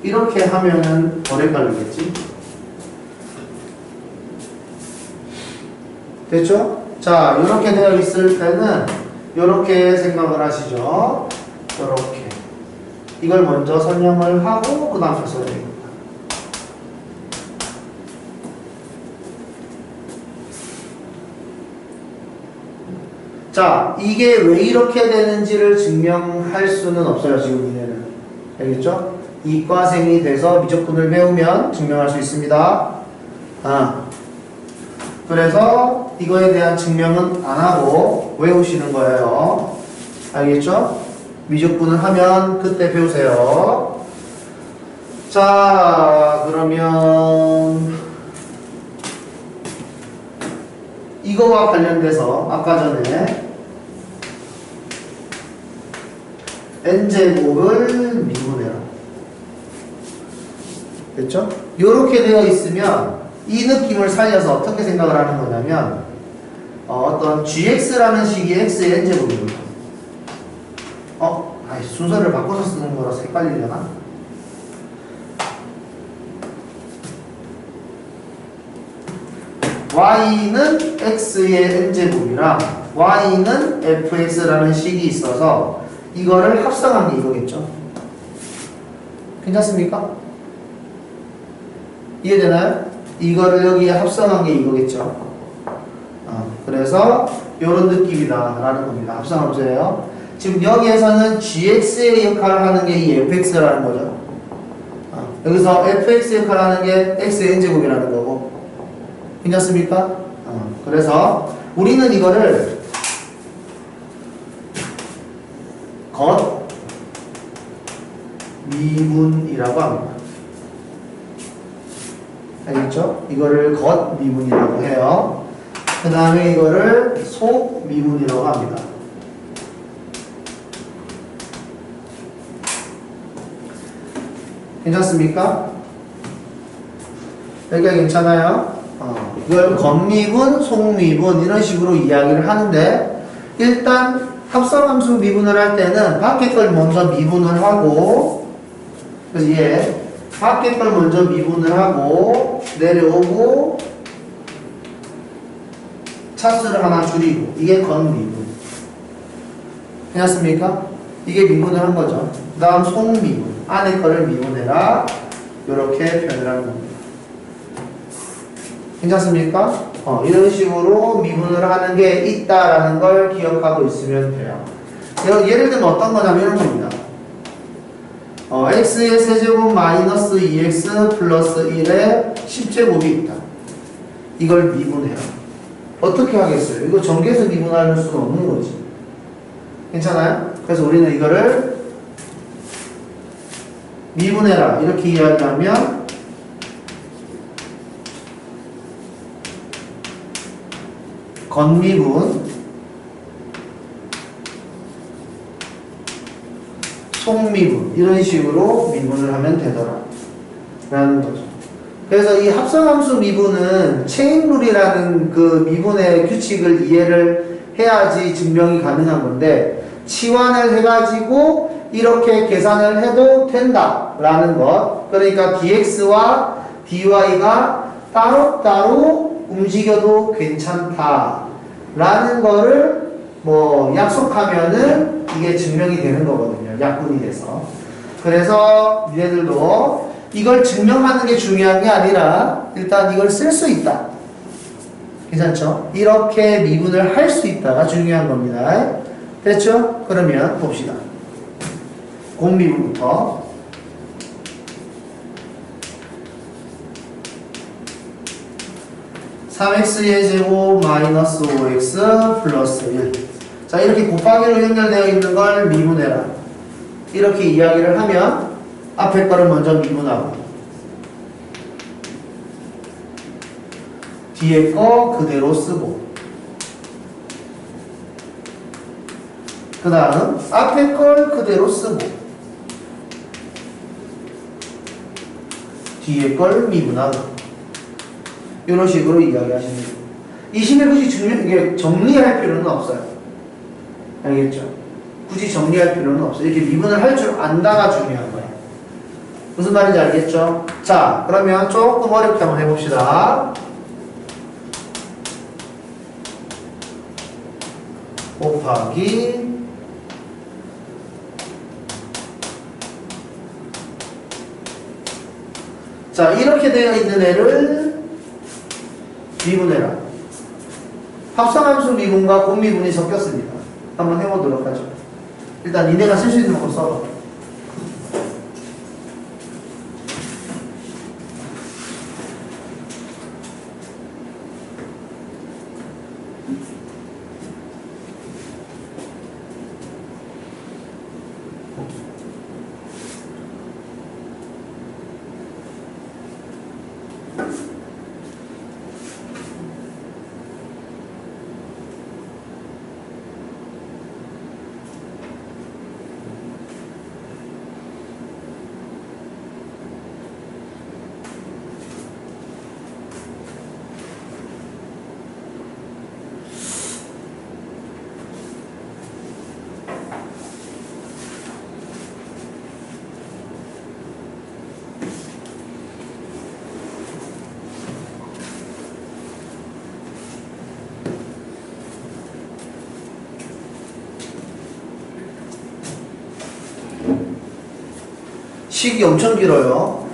이렇게 하면은 덜 헷갈리겠지? 됐죠? 자, 이렇게 되어 있을 때는 이렇게 생각을 하시죠. 이렇게. 이걸 먼저 설명을 하고 그 다음에 써야 됩니다. 자, 이게 왜 이렇게 되는지를 증명할 수는 없어요, 지금 이내는. 알겠죠? 이과생이 돼서 미적분을 배우면 증명할 수 있습니다. 그래서 이거에 대한 증명은 안 하고 외우시는 거예요. 알겠죠? 미적분을 하면 그때 배우세요. 자, 그러면 이거와 관련돼서 아까 전에 n제곱을 미분해라. 됐죠? 이렇게 되어 있으면 이 느낌을 살려서 어떻게 생각을 하는 거냐면 어떤 gx라는 식이 x의 n제곱입니다. 순서를 바꿔서 쓰는 거라서 헷갈리려나? y는 x의 n제곱이랑 y는 fx라는 식이 있어서 이거를 합성한 게 이거겠죠. 괜찮습니까? 이해되나요? 이거를 여기에 합성한 게 이거겠죠. 그래서 이런 느낌이다 라는 겁니다. 합성함수예요. 지금 여기에서는 gx의 역할을 하는 게 이 fx라는 거죠. 여기서 fx의 역할을 하는 게 x의 n제곱이라는 거고. 괜찮습니까? 그래서 우리는 이거를 겉 미분이라고 합니다. 알겠죠? 이거를 겉 미분이라고 해요. 그 다음에 이거를 속 미분이라고 합니다. 괜찮습니까? 여기가 괜찮아요? 이걸 겉미분, 속미분 이런 식으로 이야기를 하는데 일단 합성함수 미분을 할 때는 밖에 걸 먼저 미분을 하고 그래서 얘 밖에 걸 먼저 미분을 하고 내려오고 차수를 하나 줄이고 이게 겉미분. 괜찮습니까? 이게 미분을 한 거죠. 그 다음 속미분. 안에 거를 미분해라. 이렇게 표현을 하는 겁니다. 괜찮습니까? 이런 식으로 미분을 하는 게 있다라는 걸 기억하고 있으면 돼요. 예를 들면 어떤 거냐면 이런 겁니다. x의 세제곱 마이너스 2x 플러스 1의 10제곱이 있다. 이걸 미분해요. 어떻게 하겠어요? 이거 전개해서 미분할 수는 없는 거지. 괜찮아요? 그래서 우리는 이거를 미분해라 이렇게 이야기하면 겉미분, 속미분 이런 식으로 미분을 하면 되더라 라는 거죠. 그래서 이 합성함수 미분은 체인룰이라는 그 미분의 규칙을 이해를 해야지 증명이 가능한 건데 치환을 해가지고 이렇게 계산을 해도 된다라는 것. 그러니까 dx와 dy가 따로따로 움직여도 괜찮다라는 거를 뭐 약속하면은 이게 증명이 되는 거거든요. 약분이 돼서. 그래서 니네들도 이걸 증명하는 게 중요한 게 아니라 일단 이걸 쓸 수 있다. 괜찮죠? 이렇게 미분을 할 수 있다가 중요한 겁니다. 됐죠? 그러면 봅시다. 곱미분부터. 3x의 제곱 마이너스 5x 플러스 1. 자, 이렇게 곱하기로 연결되어 있는 걸 미분해라. 이렇게 이야기를 하면 앞에 거를 먼저 미분하고 뒤에 거 그대로 쓰고 그 다음 앞에 걸 그대로 쓰고 뒤에 걸 미분하고 이런 식으로 이야기하시는 거예요. 이 식을 굳이 정리할 필요는 없어요. 알겠죠? 굳이 정리할 필요는 없어요. 이렇게 미분을 할 줄 안다가 중요한 거예요. 무슨 말인지 알겠죠? 자, 그러면 조금 어렵게 한번 해봅시다. 곱하기 자, 이렇게 되어 있는 애를 미분해라. 합성함수 미분과 곱미분이 섞였습니다. 한번 해보도록 하죠. 일단 니네가 쓸 수 있는 거 써봐. 식이 엄청 길어요.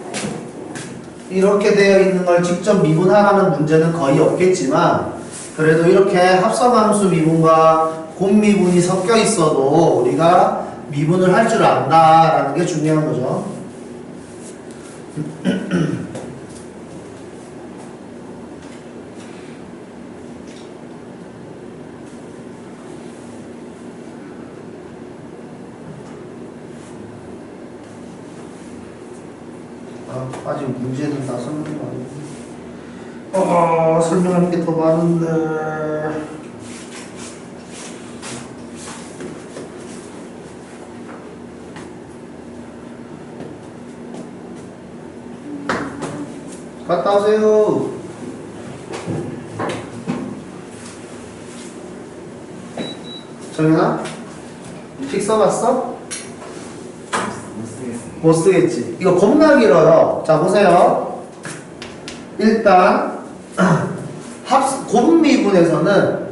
이렇게 되어 있는 걸 직접 미분하라는 문제는 거의 없겠지만 그래도 이렇게 합성함수 미분과 곱미분이 섞여 있어도 우리가 미분을 할 줄 안다라는 게 중요한 거죠. 아직 문제는 다 설명이 아니고 설명하는 게 더 많은데 갔다 오세요. 정연아? 픽 써봤어? 못 쓰겠지. 이거 겁나 길어요. 자, 보세요. 일단 곱미분에서는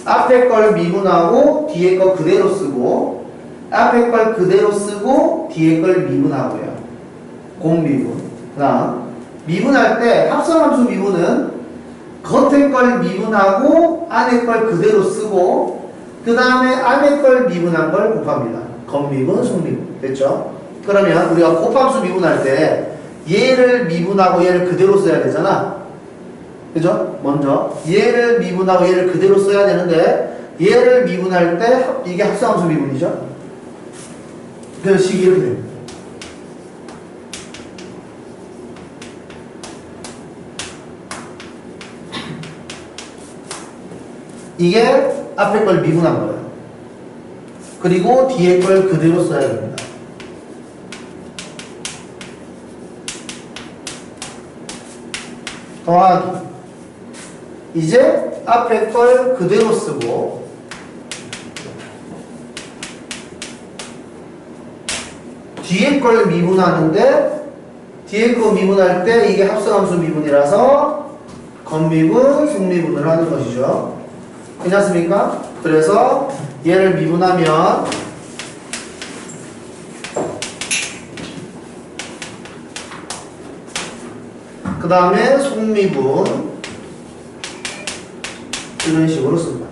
앞에 걸 미분하고 뒤에 거 그대로 쓰고 앞에 걸 그대로 쓰고 뒤에 걸 미분하고요. 곱미분. 그 다음 미분할 때 합성함수 미분은 겉에 걸 미분하고 안에 걸 그대로 쓰고 그 다음에 안에 걸 미분한 걸 곱합니다. 겉미분, 속미분. 됐죠? 그러면 우리가 곱함수 미분할 때 얘를 미분하고 얘를 그대로 써야 되잖아. 그죠? 먼저 얘를 미분하고 얘를 그대로 써야 되는데 얘를 미분할 때 이게 합성함수 미분이죠. 그래서 식이 이렇게 됩니다. 이게 앞에 걸 미분한 거예요. 그리고 뒤에 걸 그대로 써야 됩니다. 더하기 이제 앞에 걸 그대로 쓰고 뒤에 걸 미분하는데 뒤에 거 미분할 때 이게 합성함수 미분이라서 겉미분, 속미분을 하는 것이죠. 괜찮습니까? 그래서 얘를 미분하면 그 다음에 속미분 이런 식으로 씁니다.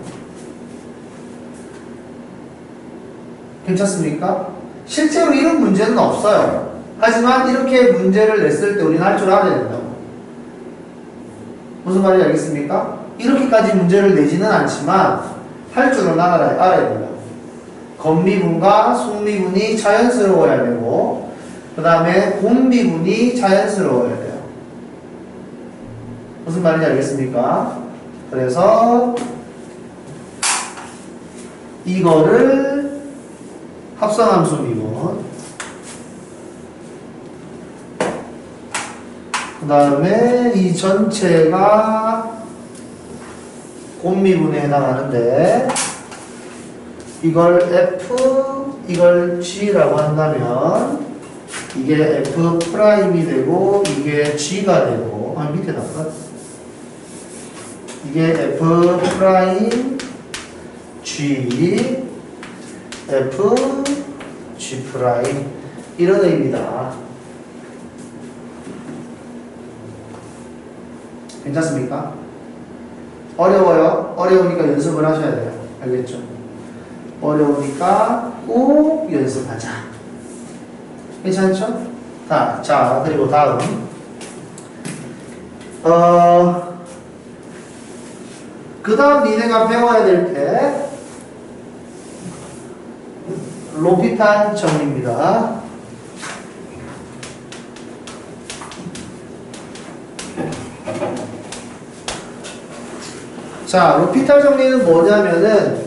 괜찮습니까? 실제로 이런 문제는 없어요. 하지만 이렇게 문제를 냈을 때 우리는 할 줄 알아야 된다고. 무슨 말인지 알겠습니까? 이렇게까지 문제를 내지는 않지만 할 줄은 알아야 된다고. 겉미분과 속미분이 자연스러워야 되고 그 다음에 곱미분이 자연스러워야 돼요. 무슨 말인지 알겠습니까? 그래서 이거를 합성함수 미분 그 다음에 이 전체가 곱미분에 해당하는데 이걸 F 이걸 G라고 한다면 이게 F 프라임이 되고 이게 G가 되고 밑에 나가 이게 F 프라임 G F G 프라임 이런 의미다. 괜찮습니까? 어려워요? 어려우니까 연습을 하셔야 돼요. 알겠죠? 어려우니까 꼭 연습하자. 괜찮죠? 자, 그리고 다음. 그 다음 니네가 배워야 될 게 로피탄 정리입니다. 자, 로피탈 정리는 뭐냐면은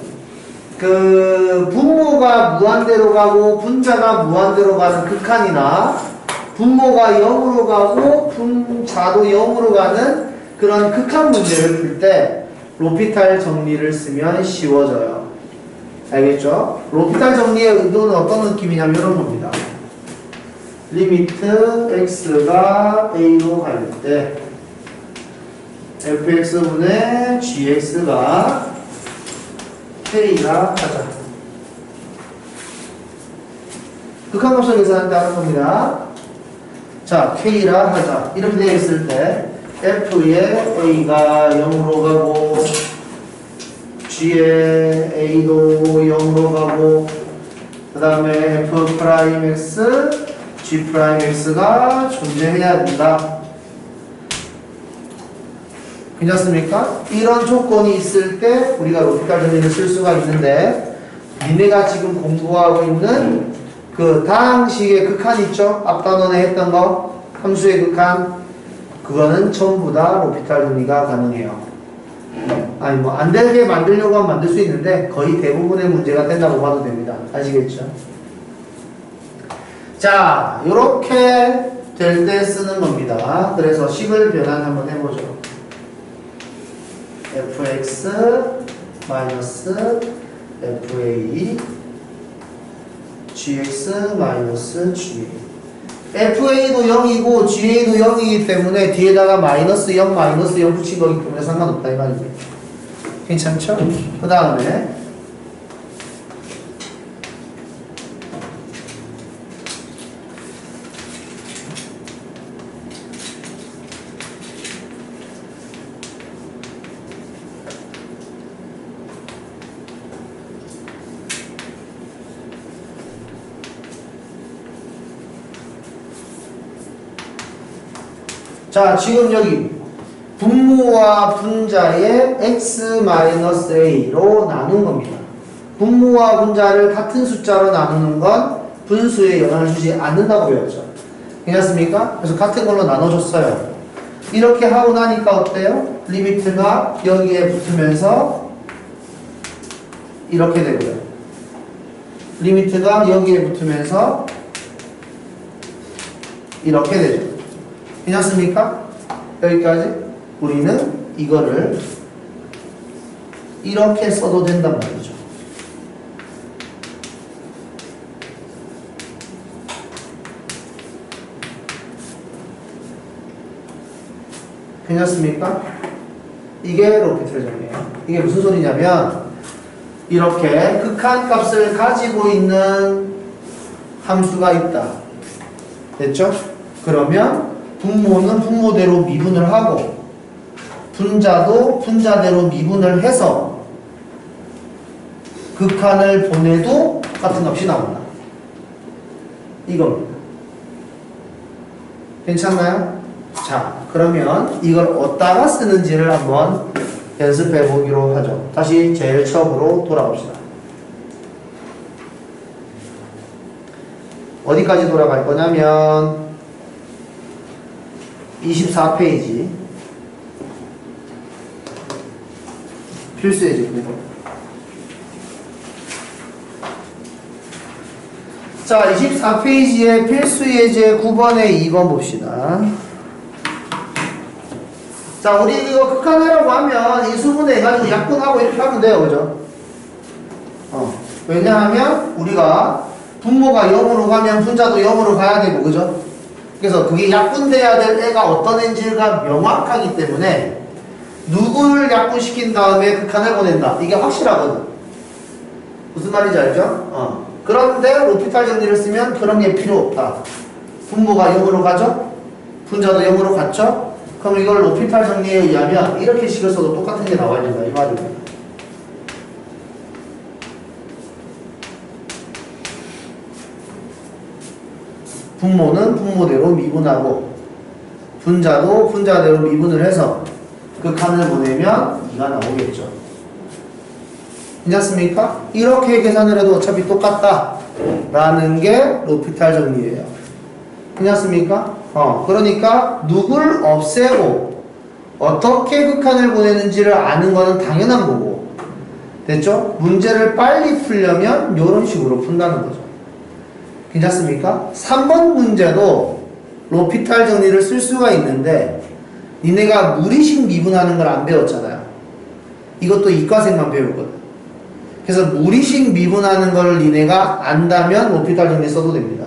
그 분모가 무한대로 가고 분자가 무한대로 가는 극한이나 분모가 0으로 가고 분자도 0으로 가는 그런 극한 문제를 풀 때 로피탈 정리를 쓰면 쉬워져요. 알겠죠? 로피탈 정리의 의도는 어떤 느낌이냐면 이런 겁니다. 리미트 x가 a로 갈 때 fx분의 gx가 k라 하자. 극한값을 계산한다는 겁니다. 자, k라 하자. 이렇게 되어 있을 때 f의 a가 0으로 가고 g의 a도 0으로 가고 그 다음에 f 프라임 x, g 프라임 x가 존재해야 된다. 괜찮습니까? 이런 조건이 있을 때 우리가 로피탈 정리를 쓸 수가 있는데 니네가 지금 공부하고 있는 그 다항식의 극한 있죠? 앞 단원에 했던 거 함수의 극한 그거는 전부 다 로피탈 정리가 가능해요. 아니 뭐 안 되게 만들려고 하면 만들 수 있는데 거의 대부분의 문제가 된다고 봐도 됩니다. 아시겠죠? 자, 요렇게 될 때 쓰는 겁니다. 그래서 식을 변환 한번 해보죠. fx 마이너스 fa gx 마이너스 ga fa도 0이고 ga도 0이기 때문에 뒤에다가 마이너스 0 마이너스 0 붙인 거기 때문에 상관없다 이 말이죠. 괜찮죠? 그 다음에 자, 지금 여기 분모와 분자의 x-a로 나눈 겁니다. 분모와 분자를 같은 숫자로 나누는 건 분수에 영향을 주지 않는다고 배웠죠. 괜찮습니까? 그래서 같은 걸로 나눠줬어요. 이렇게 하고 나니까 어때요? 리미트가 여기에 붙으면서 이렇게 되고요. 리미트가 여기에 붙으면서 이렇게 되죠. 괜찮습니까? 여기까지 우리는 이거를 이렇게 써도 된단 말이죠. 괜찮습니까? 이게 로피탈 정리예요. 이게 무슨 소리냐면 이렇게 극한값을 가지고 있는 함수가 있다. 됐죠? 그러면 분모는 분모대로 미분을 하고 분자도 분자대로 미분을 해서 극한을 보내도 같은 값이 나온다. 이겁니다. 괜찮나요? 자, 그러면 이걸 어디다가 쓰는지를 한번 연습해 보기로 하죠. 다시 제일 처음으로 돌아옵시다. 어디까지 돌아갈 거냐면 24페이지 필수예제 9번. 자, 24페이지에 필수예제 9번에 2번 봅시다. 자, 우리 이거 극한이라고 하면 이 수분에 해가지고 약분하고 이렇게 하면 돼요. 그죠? 왜냐하면 우리가 분모가 0으로 가면 분자도 0으로 가야 되고, 그죠? 그래서 그게 약분돼야 될 애가 어떤 애인지가 명확하기 때문에 누구를 약분시킨 다음에 극한을 보낸다. 이게 확실하거든. 무슨 말인지 알죠? 그런데 로피탈 정리를 쓰면 그런 게 필요 없다. 분모가 0으로 가죠? 분자도 0으로 갔죠? 그럼 이걸 로피탈 정리에 의하면 이렇게 식을 써도 똑같은 게 나와야 된다. 이 말입니다. 분모는 분모대로 미분하고 분자도 분자대로 미분을 해서 극한을 보내면 2가 나오겠죠. 괜찮습니까? 이렇게 계산을 해도 어차피 똑같다 라는 게 로피탈 정리예요. 괜찮습니까? 그러니까 누굴 없애고 어떻게 극한을 보내는지를 아는 거는 당연한 거고, 됐죠? 문제를 빨리 풀려면 이런 식으로 푼다는 거죠. 괜찮습니까? 3번 문제도 로피탈 정리를 쓸 수가 있는데 니네가 무리식 미분하는 걸 안 배웠잖아요. 이것도 이과생만 배우거든. 그래서 무리식 미분하는 걸 니네가 안다면 로피탈 정리 써도 됩니다.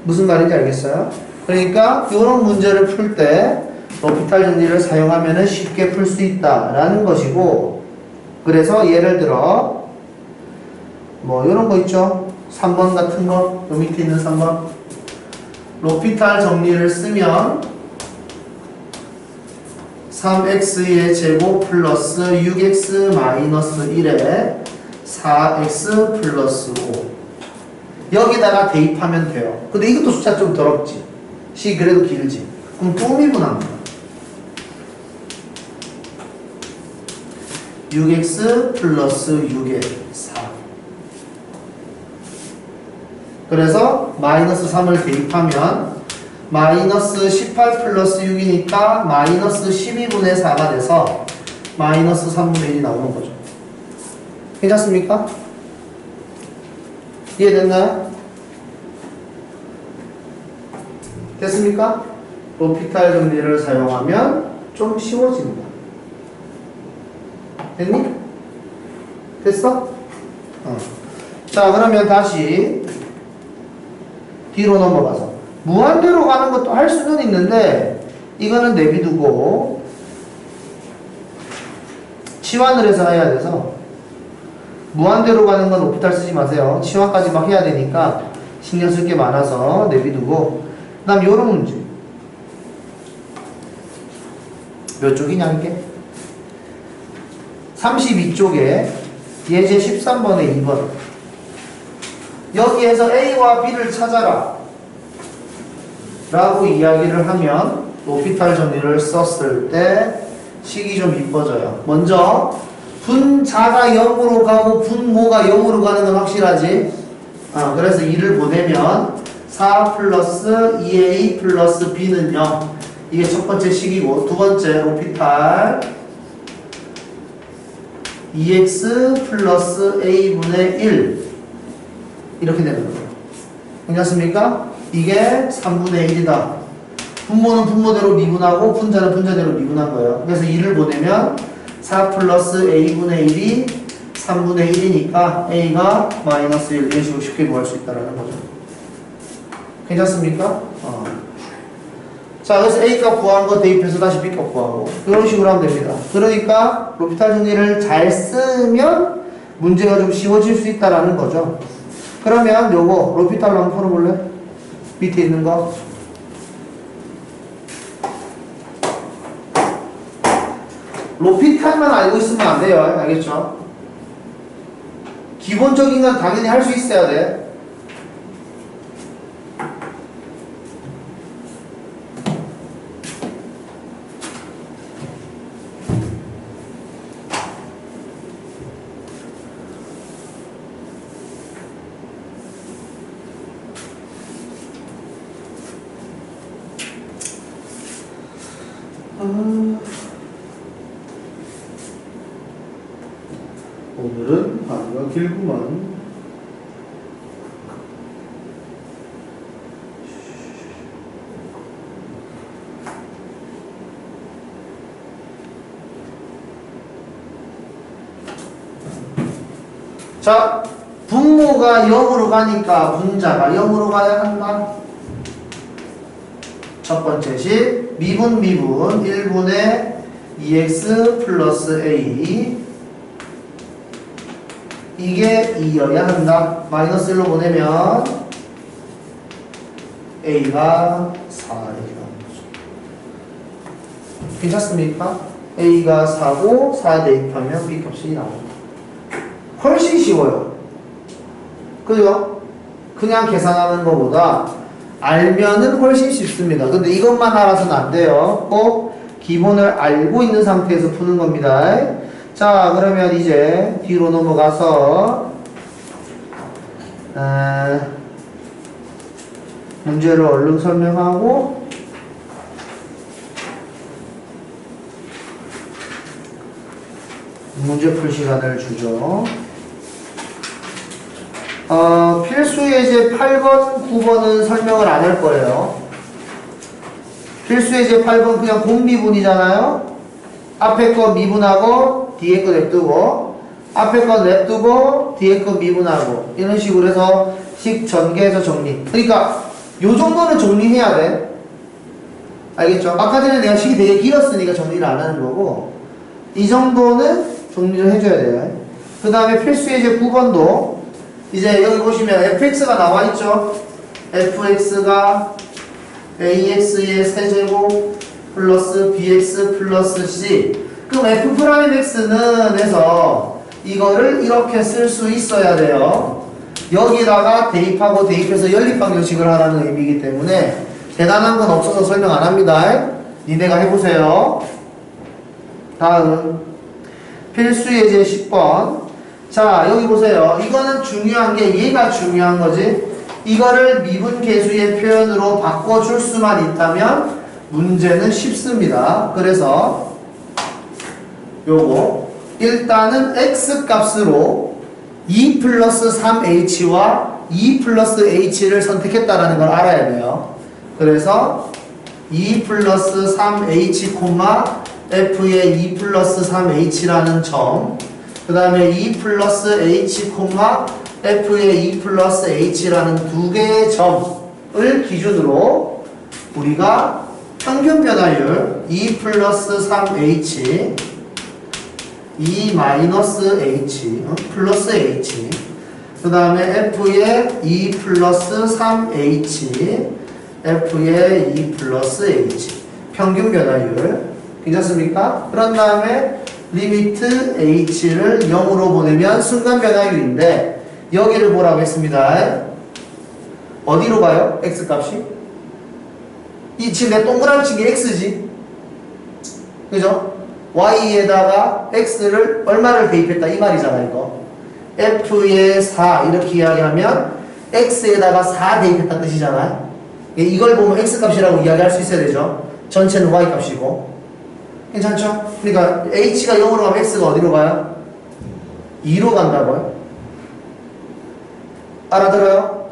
무슨 말인지 알겠어요? 그러니까 이런 문제를 풀 때 로피탈 정리를 사용하면 쉽게 풀 수 있다라는 것이고, 그래서 예를 들어 뭐 이런 거 있죠? 3번 같은 거, 요 밑에 있는 3번 로피탈 정리를 쓰면 3x의 제곱 플러스 6x 마이너스 1에 4x 플러스 5 여기다가 대입하면 돼요. 근데 이것도 숫자 좀 더럽지. 시 그래도 길지. 그럼 또 미분합니다. 6x 플러스 6에 4. 그래서 마이너스 3을 대입하면 마이너스 18 플러스 6이니까 마이너스 12분의 4가 돼서 마이너스 3분의 1이 나오는 거죠. 괜찮습니까? 이해됐나요? 됐습니까? 로피탈 정리를 사용하면 좀 쉬워집니다. 됐니? 됐어? 자, 그러면 다시 뒤로 넘어가서 무한대로 가는 것도 할 수는 있는데 이거는 내비두고 치환을 해서 해야 돼서 무한대로 가는 건 로피탈 쓰지 마세요. 치환까지 막 해야 되니까 신경 쓸 게 많아서 내비두고, 그 다음 요런 문제 몇 쪽이냐 이게? 32쪽에 예제 13번에 2번 여기에서 A와 B를 찾아라 라고 이야기를 하면 로피탈 정리를 썼을 때 식이 좀 이뻐져요. 먼저 분자가 0으로 가고 분모가 0으로 가는 건 확실하지? 그래서 2를 보내면 4 플러스 2A 플러스 B는 0. 이게 첫 번째 식이고, 두 번째 로피탈 2x 플러스 A분의 1 이렇게 되는 거예요. 괜찮습니까? 이게 3분의 1이다. 분모는 분모대로 미분하고 분자는 분자대로 미분한 거예요. 그래서 2를 보내면 4 플러스 A분의 1이 3분의 1이니까 A가 마이너스 1 이런 식으로 쉽게 구할 수 있다는 거죠. 괜찮습니까? 자, 그래서 A 값 구한 거 대입해서 다시 B 값 구하고 이런 식으로 하면 됩니다. 그러니까 로피탈 정리를 잘 쓰면 문제가 좀 쉬워질 수 있다라는 거죠. 그러면 요거 로피탈로 한번 풀어볼래? 밑에 있는 거. 로피탈만 알고 있으면 안 돼요. 알겠죠? 기본적인 건 당연히 할 수 있어야 돼. 오늘은 하루가 길구만. 자, 분모가 0으로 가니까 분자가 0으로 가야 한다. 첫 번째 식 미분 1분의 2x 플러스 a 이게 2여야 한다. 마이너스 1로 보내면 a가 4 이렇게 나오는 거죠. 괜찮습니까? a가 4고 4 대입하면 b 값이 나옵니다. 훨씬 쉬워요. 그죠? 그냥 계산하는 것보다 알면은 훨씬 쉽습니다. 근데 이것만 알아서는 안 돼요. 꼭 기본을 알고 있는 상태에서 푸는 겁니다. 자, 그러면 이제 뒤로 넘어가서 문제를 얼른 설명하고 문제 풀 시간을 주죠. 필수 예제 8번, 9번은 설명을 안 할 거예요. 필수 예제 8번 그냥 공미분이잖아요. 앞에 거 미분하고 뒤에 거 냅두고 앞에 거 냅두고 뒤에 거 미분하고 이런 식으로 해서 식 전개해서 정리. 그러니까 요 정도는 정리해야 돼. 알겠죠? 아까 전에 내가 식이 되게 길었으니까 정리를 안 하는 거고 이 정도는 정리를 해줘야 돼요. 그 다음에 필수 예제 9번도 이제 여기 보시면 fx가 나와 있죠? fx가 ax의 세제곱 플러스 bx 플러스 c. 그럼 f'x는 해서 이거를 이렇게 쓸 수 있어야 돼요. 여기다가 대입하고 대입해서 연립방정식을 하라는 의미이기 때문에 대단한 건 없어서 설명 안 합니다. 니네가 해보세요. 다음 필수 예제 10번. 자, 여기 보세요. 이거는 중요한 게 얘가 중요한 거지. 이거를 미분계수의 표현으로 바꿔줄 수만 있다면 문제는 쉽습니다. 그래서 요거 일단은 x값으로 2 플러스 3h와 2 플러스 h를 선택했다라는 걸 알아야 돼요. 그래서 2 플러스 3h, f의 2 플러스 3h라는 점, 그 다음에 2 플러스 h, f의 2 플러스 h라는 두 개의 점을 기준으로 우리가 평균 변화율 2 플러스 3h, 2 마이너스 h, 플러스 h, 그 다음에 f의 2 플러스 3h, f의 2 플러스 h 평균 변화율 괜찮습니까? 그런 다음에 리미트 h를 0으로 보내면 순간 변화율인데 여기를 뭐라고 했습니다. 어디로 가요? x값이? 이 지금 내 동그라미 친 게 x지? 그죠? y에다가 x를 얼마를 대입했다 이 말이잖아 이거. f의 4 이렇게 이야기하면 x에다가 4 대입했다는 뜻이잖아요. 이걸 보면 x값이라고 이야기할 수 있어야 되죠. 전체는 y값이고. 괜찮죠? 그러니까 h가 0으로 가면 x가 어디로 가요? 2로 간다고요? 알아들어요?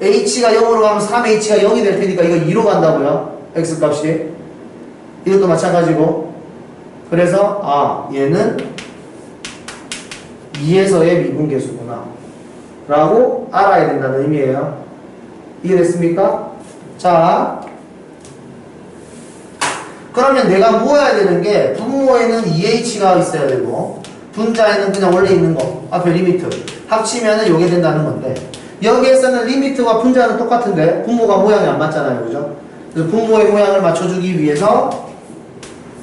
h가 0으로 가면 3h가 0이 될 테니까 이거 2로 간다고요? x값이. 이것도 마찬가지고. 그래서 얘는 2에서의 미분계수구나 라고 알아야 된다는 의미예요. 이해됐습니까? 자, 그러면 내가 모아야 되는 게 분모에는 2h가 있어야 되고 분자에는 그냥 원래 있는 거 앞에 리미트 합치면은 요게 된다는 건데 여기에서는 리미트와 분자는 똑같은데 분모가 모양이 안 맞잖아요. 그죠? 그래서 분모의 모양을 맞춰주기 위해서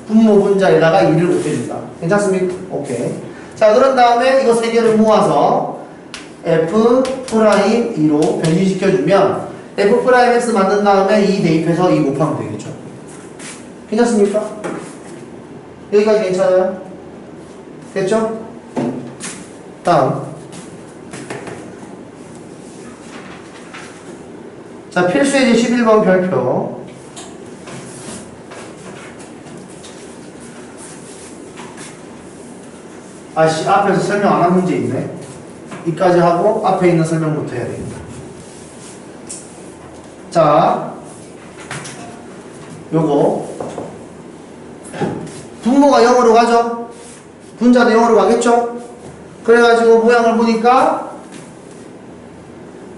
분모 분자에다가 2를 곱해준다. 괜찮습니까? 오케이. 자, 그런 다음에 이거 세 개를 모아서 F'2로 변신시켜주면 F'X 만든 다음에 2 대입해서 2 곱하면 되겠죠. 괜찮습니까? 여기까지 괜찮아요? 됐죠? 다음. 자, 필수예제 11번 별표. 앞에서 설명 안 한 문제 있네. 이까지 하고 앞에 있는 설명부터 해야 되겠다. 자, 요거 분모가 0으로 가죠? 분자도 0으로 가겠죠? 그래가지고 모양을 보니까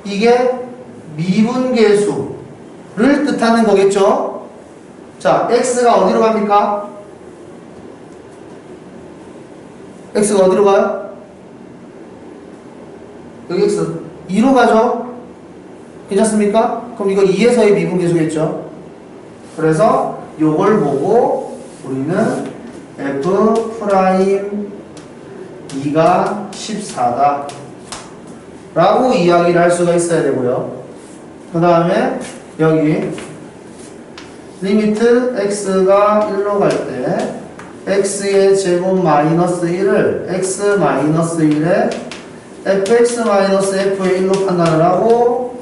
이게 미분계수를 뜻하는 거겠죠? 자, x가 어디로 갑니까? x가 어디로 가요? 여기 x 2로 가죠? 괜찮습니까? 그럼 이거 2에서의 미분계수겠죠? 그래서 요걸 보고 우리는 F'2가 14다 라고 이야기를 할 수가 있어야 되고요. 그 다음에 여기 리미트 x가 1로 갈 때 x의 제곱 마이너스 1을 x 마이너스 1에 fx 마이너스 f의 1로 판단을 하고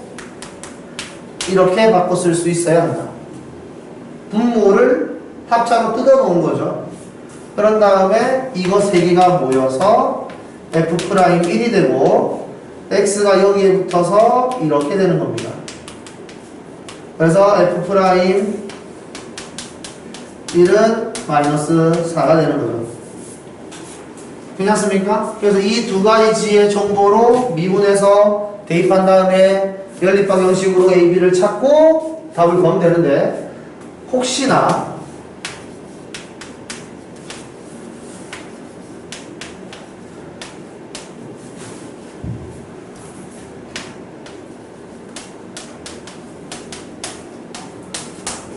이렇게 바꿔 쓸 수 있어야 한다. 분모를 합차로 뜯어 놓은 거죠. 그런 다음에 이거 세 개가 모여서 f'1이 되고 x가 여기에 붙어서 이렇게 되는 겁니다. 그래서 f'1은 마이너스 4가 되는 거죠. 괜찮습니까? 그래서 이 두 가지의 정보로 미분해서 대입한 다음에 연립 방정식으로 A, B를 찾고 답을 구하면 되는데 혹시나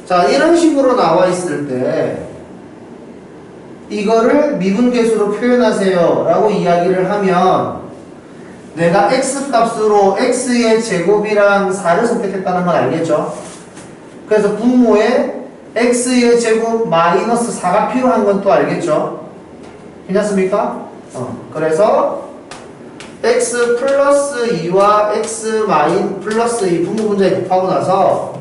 자, 이런 식으로 나와 있을 때 이거를 미분계수로 표현하세요 라고 이야기를 하면 내가 x값으로 x의 제곱이랑 4를 선택했다는 건 알겠죠? 그래서 분모에 x의 제곱 마이너스 4가 필요한 건 또 알겠죠? 괜찮습니까? 그래서 x 플러스 2와 x 플러스 2 분모 분자에 곱하고 나서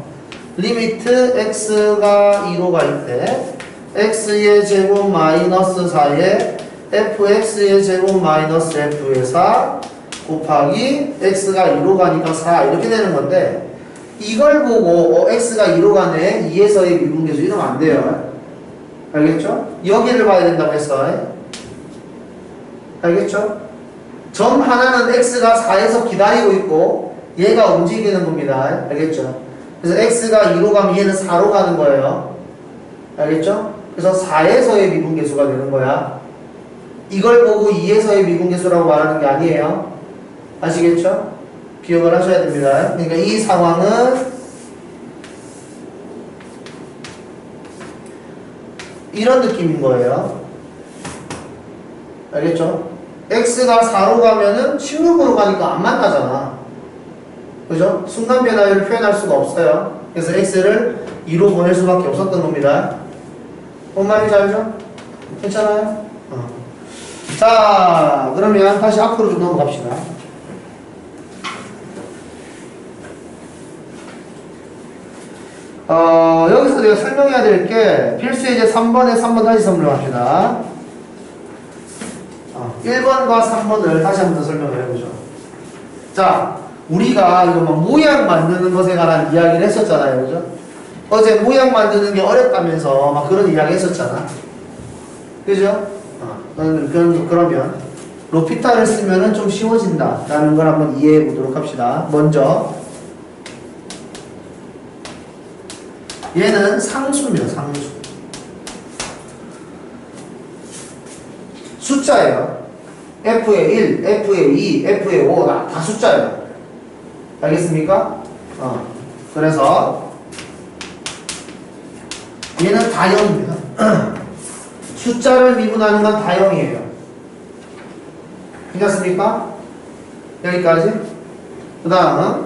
리미트 x가 2로 갈 때 x의 제곱 마이너스 4에 fx의 제곱 마이너스 f의 4 곱하기 x가 2로 가니까 4 이렇게 되는 건데 이걸 보고 x가 2로 가네 2에서의 미분계수 이러면 안 돼요. 알겠죠? 여기를 봐야 된다고 했어요. 알겠죠? 점 하나는 x가 4에서 기다리고 있고 얘가 움직이는 겁니다. 알겠죠? 그래서 x가 2로 가면 얘는 4로 가는 거예요. 알겠죠? 그래서 4에서의 미분계수가 되는 거야. 이걸 보고 2에서의 미분계수라고 말하는 게 아니에요. 아시겠죠? 기억을 하셔야 됩니다. 그러니까 이 상황은 이런 느낌인 거예요. 알겠죠? x가 4로 가면은 16으로 가니까 안 만나잖아. 그죠? 순간 변화를 표현할 수가 없어요. 그래서 x를 2로 보낼 수밖에 없었던 겁니다. 뭔 말인지 알죠? 괜찮아요? 자, 그러면 다시 앞으로 좀 넘어갑시다. 여기서 내가 설명해야 될 게 필수예제 3번에 3번 다시 설명합시다. 1번과 3번을 다시 한번 더 설명을 해보죠. 자, 우리가 이거 막 모양 만드는 것에 관한 이야기를 했었잖아요. 그죠? 어제 모양 만드는 게 어렵다면서 막 그런 이야기 했었잖아. 그죠? 그러면 로피타를 쓰면은 좀 쉬워진다 라는 걸 한번 이해해 보도록 합시다. 먼저 얘는 상수며 상수. 숫자예요. F의 1, F의 2, F의 5, 다 숫자예요. 알겠습니까? 그래서 얘는 다형입니다. 숫자를 미분하는 건 다형이에요. 괜찮습니까? 여기까지. 그 다음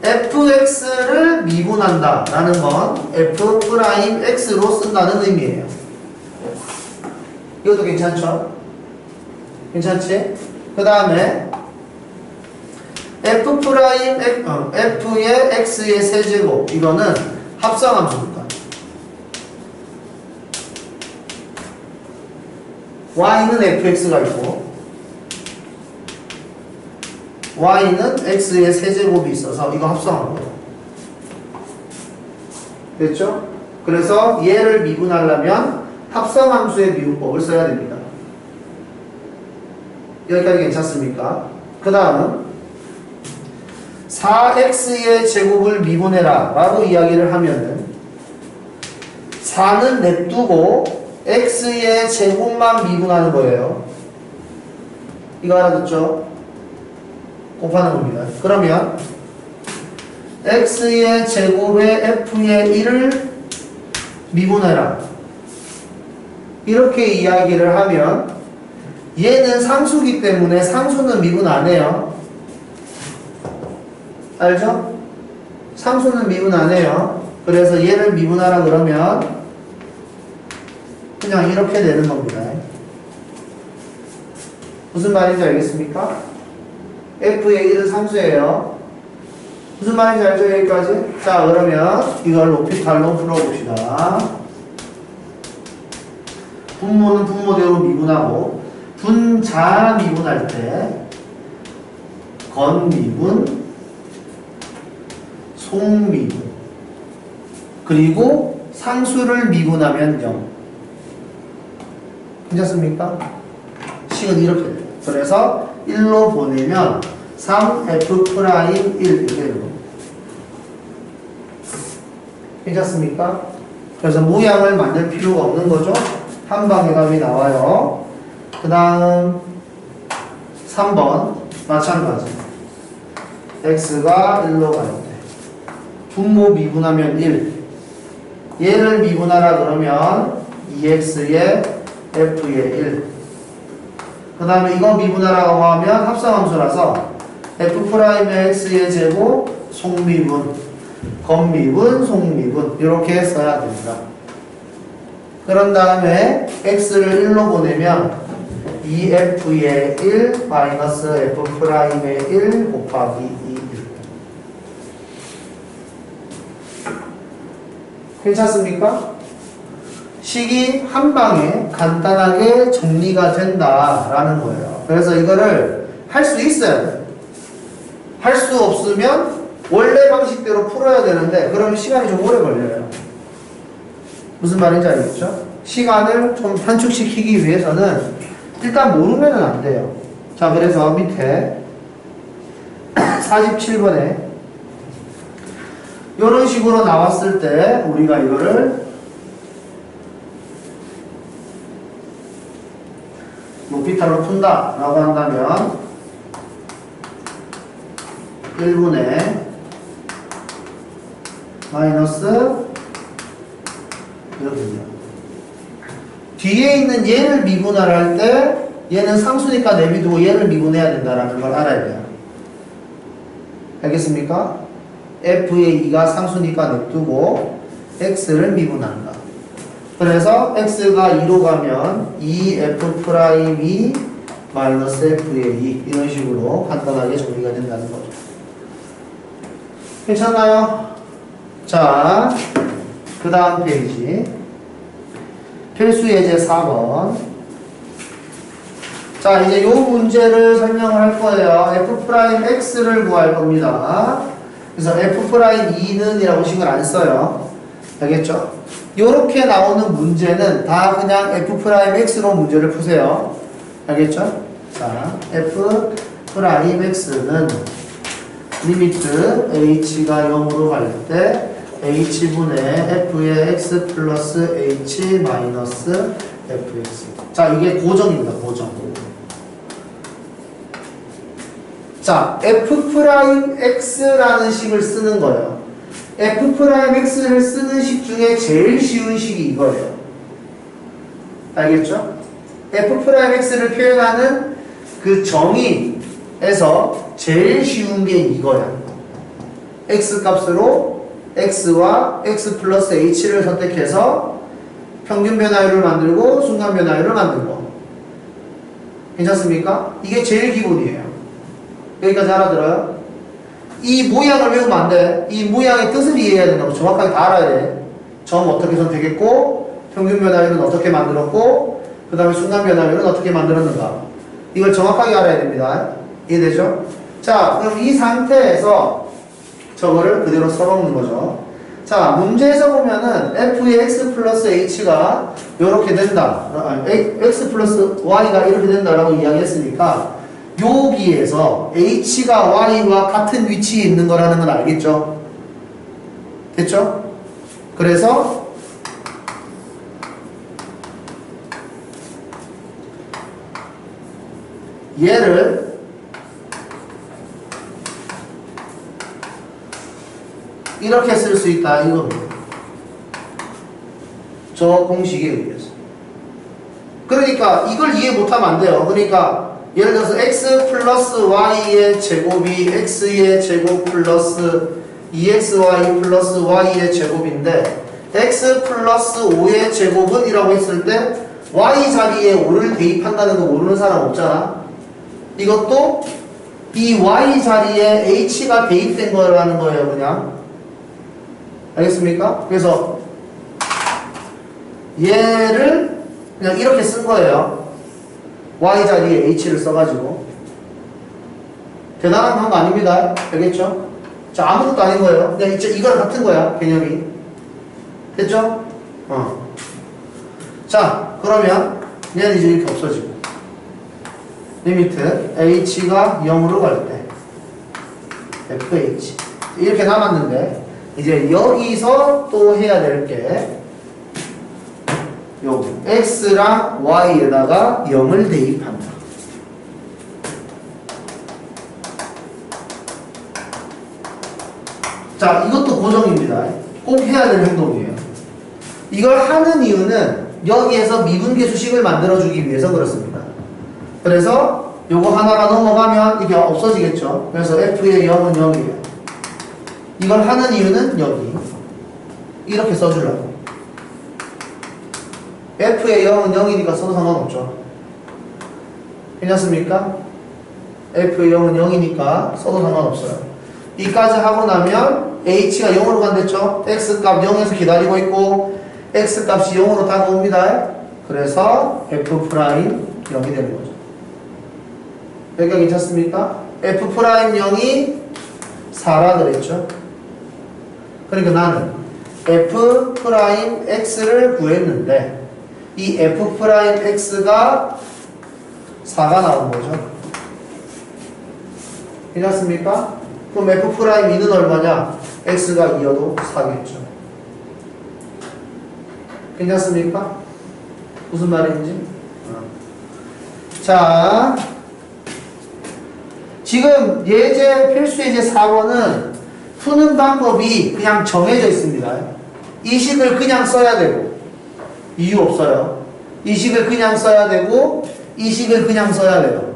fx를 미분한다 라는 건 f'x로 쓴다는 의미예요. 이것도 괜찮죠? 괜찮지? 그 다음에 f의 x의 세제곱, 이거는 합성함수입니다. y는 fx가 있고 y는 x의 세제곱이 있어서 이거 합성한 거예요. 됐죠? 그래서 얘를 미분하려면 합성함수의 미분법을 써야 됩니다. 여기까지 괜찮습니까? 그 다음 4x의 제곱을 미분해라 라고 이야기를 하면은 4는 냅두고 x의 제곱만 미분하는 거예요. 이거 알아듣죠? 곱하는 겁니다. 그러면 x의 제곱에 f의 1을 미분해라 이렇게 이야기를 하면 얘는 상수기 때문에 상수는 미분 안 해요. 알죠? 상수는 미분 안 해요. 그래서 얘를 미분하라 그러면 그냥 이렇게 되는 겁니다. 무슨 말인지 알겠습니까? f의 1은 상수예요. 무슨 말인지 알죠? 여기까지? 자, 그러면 이걸 높이탈로 풀어봅시다. 분모는 분모대로 미분하고 분자 미분할 때 건미분, 속미분, 그리고 상수를 미분하면 0. 괜찮습니까? 식은 이렇게 돼요. 그래서 1로 보내면 3f'1 이렇게 되는 겁니다. 괜찮습니까? 그래서 모양을 만들 필요가 없는 거죠. 한 방에 답이 나와요. 그 다음 3번 마찬가지. x가 1로 갈 때 분모 미분하면 1. 얘를 미분하라 그러면 2x의 f의 1. 그 다음에 이거 미분하라고 하면 합성함수라서 f'의 x의 제곱 속미분, 건미분, 속미분 이렇게 써야 됩니다. 그런 다음에 x를 1로 보내면 2f의 1 마이너스 f'의 1 곱하기 2. 괜찮습니까? 식이 한 방에 간단하게 정리가 된다라는 거예요. 그래서 이거를 할 수 있어야 돼요. 할 수 없으면 원래 방식대로 풀어야 되는데 그러면 시간이 좀 오래 걸려요. 무슨 말인지 알겠죠? 시간을 좀 단축시키기 위해서는 일단 모르면 안 돼요. 자, 그래서 밑에 47번에 이런 식으로 나왔을 때 우리가 이거를 높이탈로 푼다 라고 한다면 1분의 마이너스 이렇게요. 뒤에 있는 얘를 미분을 할 때 얘는 상수니까 내비두고 얘를 미분해야 된다는 걸 알아야 돼요. 알겠습니까? f의 2가 상수니까 냅두고 x를 미분한다. 그래서 x가 2로 가면 2f' 마이너스 f의 2 이런 식으로 간단하게 정리가 된다는 거죠. 괜찮나요? 자, 그 다음 페이지 필수예제 4번. 자, 이제 요 문제를 설명을 할 거예요. f'x를 구할 겁니다. 그래서 f'2는 이라고 식을 안 써요. 알겠죠? 요렇게 나오는 문제는 다 그냥 f'x로 문제를 푸세요. 알겠죠? 자, f'x는 리미트 h가 0으로 갈 때 h분의 f의 x 플러스 h 마이너스 fx. 자, 이게 고정입니다. 고정. 자, f'x라는 식을 쓰는 거예요. f'x를 쓰는 식 중에 제일 쉬운 식이 이거예요. 알겠죠? f'x를 표현하는 그 정의에서 제일 쉬운 게 이거야. x 값으로 x와 x 플러스 h를 선택해서 평균 변화율을 만들고 순간 변화율을 만든 거. 괜찮습니까? 이게 제일 기본이에요. 여기까지 알아들어요? 이 모양을 외우면 안 돼. 이 모양의 뜻을 이해해야 된다고. 정확하게 다 알아야 돼. 점 어떻게 선택했고, 평균 변화율은 어떻게 만들었고, 그 다음에 순간 변화율은 어떻게 만들었는가. 이걸 정확하게 알아야 됩니다. 이해되죠? 자, 그럼 이 상태에서 저거를 그대로 써먹는 거죠. 자, 문제에서 보면은 f의 x 플러스 h가 이렇게 된다. x 플러스 y가 이렇게 된다라고 이야기했으니까 여기에서 h가 y와 같은 위치에 있는 거라는 건 알겠죠? 됐죠? 그래서 얘를 이렇게 쓸 수 있다 이겁니다. 저 공식에 의해서. 그러니까 이걸 이해 못하면 안 돼요. 그러니까 예를 들어서 x 플러스 y의 제곱이 x의 제곱 플러스 2xy 플러스 y의 제곱인데 x 플러스 5의 제곱은 이라고 했을 때 y 자리에 5를 대입한다는 거 모르는 사람 없잖아. 이것도 이 y 자리에 h가 대입된 거라는 거예요. 그냥 알겠습니까? 그래서 얘를 그냥 이렇게 쓴 거예요. y 자리에 h를 써가지고. 대단한 거 아닙니다. 알겠죠? 자, 아무것도 아닌 거예요. 그냥 이거랑 같은 거야, 개념이. 됐죠? 자, 그러면 얘는 이제 이렇게 없어지고. 리미트 h가 0으로 갈 때 fh 이렇게 남았는데 이제 여기서 또 해야 될 게 요 x랑 y에다가 0을 대입한다. 자, 이것도 고정입니다. 꼭 해야 되는 행동이에요. 이걸 하는 이유는 여기에서 미분계 수식을 만들어주기 위해서 그렇습니다. 그래서 요거 하나가 넘어가면 이게 없어지겠죠. 그래서 f의 0은 0이에요. 이걸 하는 이유는 여기 이렇게 써주려고. f의 0은 0이니까 써도 상관없죠. 괜찮습니까? f의 0은 0이니까 써도 상관없어요. 이까지 하고 나면 h가 0으로 간댔죠. x값 0에서 기다리고 있고 x값이 0으로 다가옵니다. 그래서 f' 0이 되는 거죠. 여기가 괜찮습니까? f'0이 4라 그랬죠. 그러니까 나는 f'x를 구했는데 이 f'x가 4가 나온 거죠. 괜찮습니까? 그럼 f'2는 얼마냐? x가 2여도 4겠죠. 괜찮습니까? 무슨 말인지? 자, 지금 예제, 필수예제 4번은 푸는 방법이 그냥 정해져 있습니다. 이 식을 그냥 써야 되고 이유 없어요. 이 식을 그냥 써야 되고 이 식을 그냥 써야 돼요.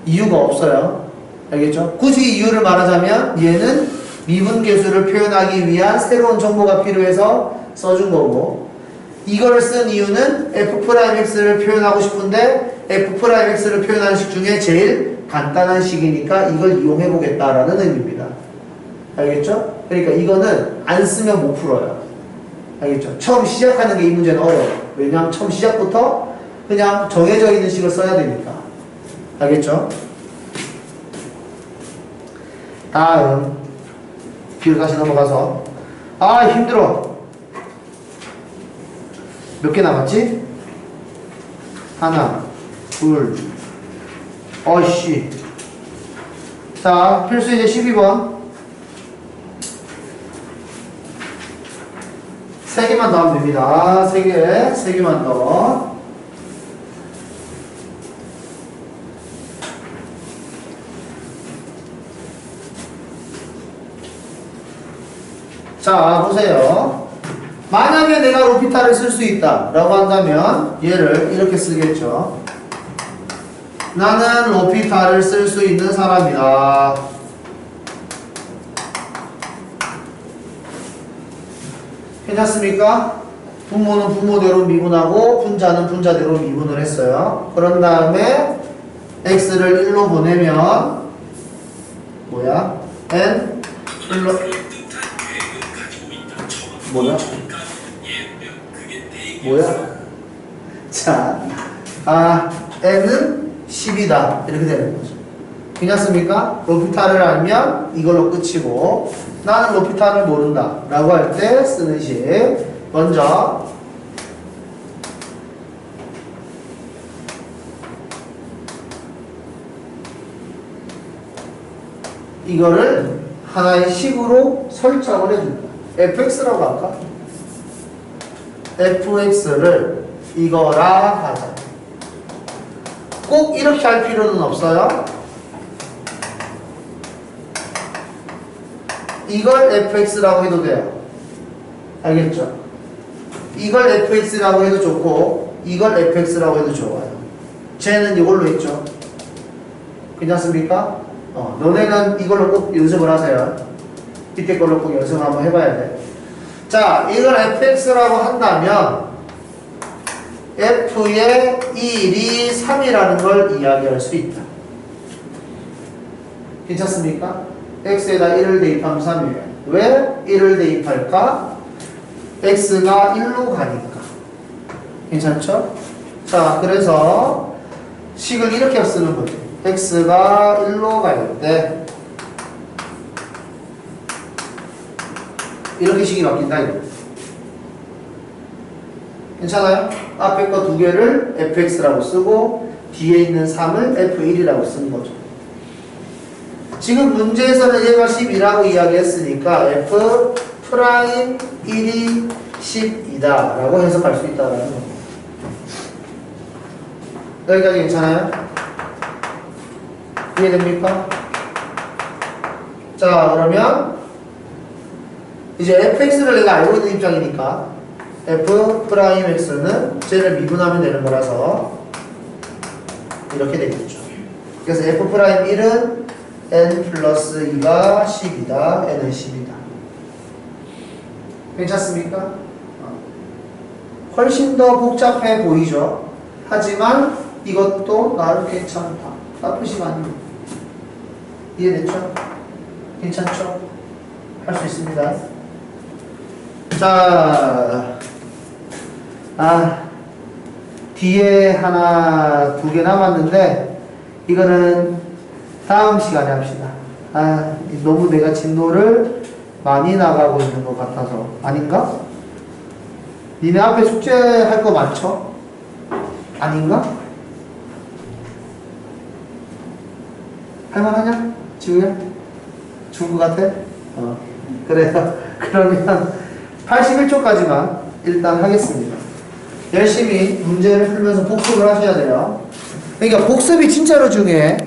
이유가 없어요. 알겠죠? 굳이 이유를 말하자면 얘는 미분계수를 표현하기 위한 새로운 정보가 필요해서 써준 거고 이걸 쓴 이유는 f'x를 표현하고 싶은데 f'x를 표현하는 식 중에 제일 간단한 식이니까 이걸 이용해 보겠다라는 의미입니다. 알겠죠? 그러니까 이거는 안 쓰면 못 풀어요. 알겠죠? 처음 시작하는 게 이 문제는 어려워요. 왜냐하면 처음 시작부터 그냥 정해져 있는 식을 써야 되니까. 알겠죠? 다음 뒤로 다시 넘어가서 아 힘들어. 몇 개 남았지? 하나 둘 어이씨. 자, 필수 이제 12번 3개만 더 하면 됩니다. 3개만 더. 자, 보세요. 만약에 내가 로피탈을 쓸 수 있다 라고 한다면 얘를 이렇게 쓰겠죠. 나는 로피탈을 쓸 수 있는 사람이다. 괜찮습니까? 분모는 분모대로 미분하고 분자는 분자대로 미분을 했어요. 그런 다음에 x를 1로 보내면 뭐야? n 플러 뭐야? 자, n은 10이다 이렇게 되는 거죠. 괜찮습니까? 로피탈을 알면 이걸로 끝이고, 나는 로피탈을 모른다 라고 할 때 쓰는 식. 먼저 이거를 하나의 식으로 설정을 해준다. fx라고 할까? fx를 이거라 하자. 꼭 이렇게 할 필요는 없어요. 이걸 fx라고 해도 돼요. 알겠죠? 이걸 fx라고 해도 좋고 이걸 fx라고 해도 좋아요. 쟤는 이걸로 했죠. 괜찮습니까? 너네는 이걸로 꼭 연습을 하세요. 이때 걸로 꼭 연습을 한번 해봐야 돼. 자, 이걸 fx라고 한다면 f의 1이 3이라는 걸 이야기할 수 있다. 괜찮습니까? x에다 1을 대입하면 3이에요. 왜 1을 대입할까? x가 1로 가니까. 괜찮죠? 자, 그래서 식을 이렇게 쓰는 거죠. x가 1로 갈 때 이렇게 식이 바뀐다 이거. 괜찮아요? 앞에 거 두 개를 fx라고 쓰고 뒤에 있는 3을 f1이라고 쓰는 거죠. 지금 문제에서는 얘가 10이라고 이야기했으니까 f 프라임 1이 10이다 라고 해석할 수 있다는 거. 여기까지 괜찮아요? 이해됩니까? 자, 그러면 이제 fx를 내가 알고 있는 입장이니까 f 프라임 x는 쟤를 미분하면 되는 거라서 이렇게 되겠죠. 그래서 f 프라임 1은 n 플러스 2가 10이다. n은 10이다. 괜찮습니까? 훨씬 더 복잡해 보이죠? 하지만 이것도 나름 괜찮다. 나쁘지 않습니다. 이해됐죠? 괜찮죠? 할 수 있습니다. 자, 뒤에 하나, 두 개 남았는데 이거는 다음 시간에 합시다. 너무 내가 진도를 많이 나가고 있는 것 같아서. 아닌가? 니네 앞에 숙제할 거 많죠? 아닌가? 할만하냐? 지우야? 죽을 것 같아? 그래요. 그러면 81초까지만 일단 하겠습니다. 열심히 문제를 풀면서 복습을 하셔야 돼요. 그러니까 복습이 진짜로 중요해.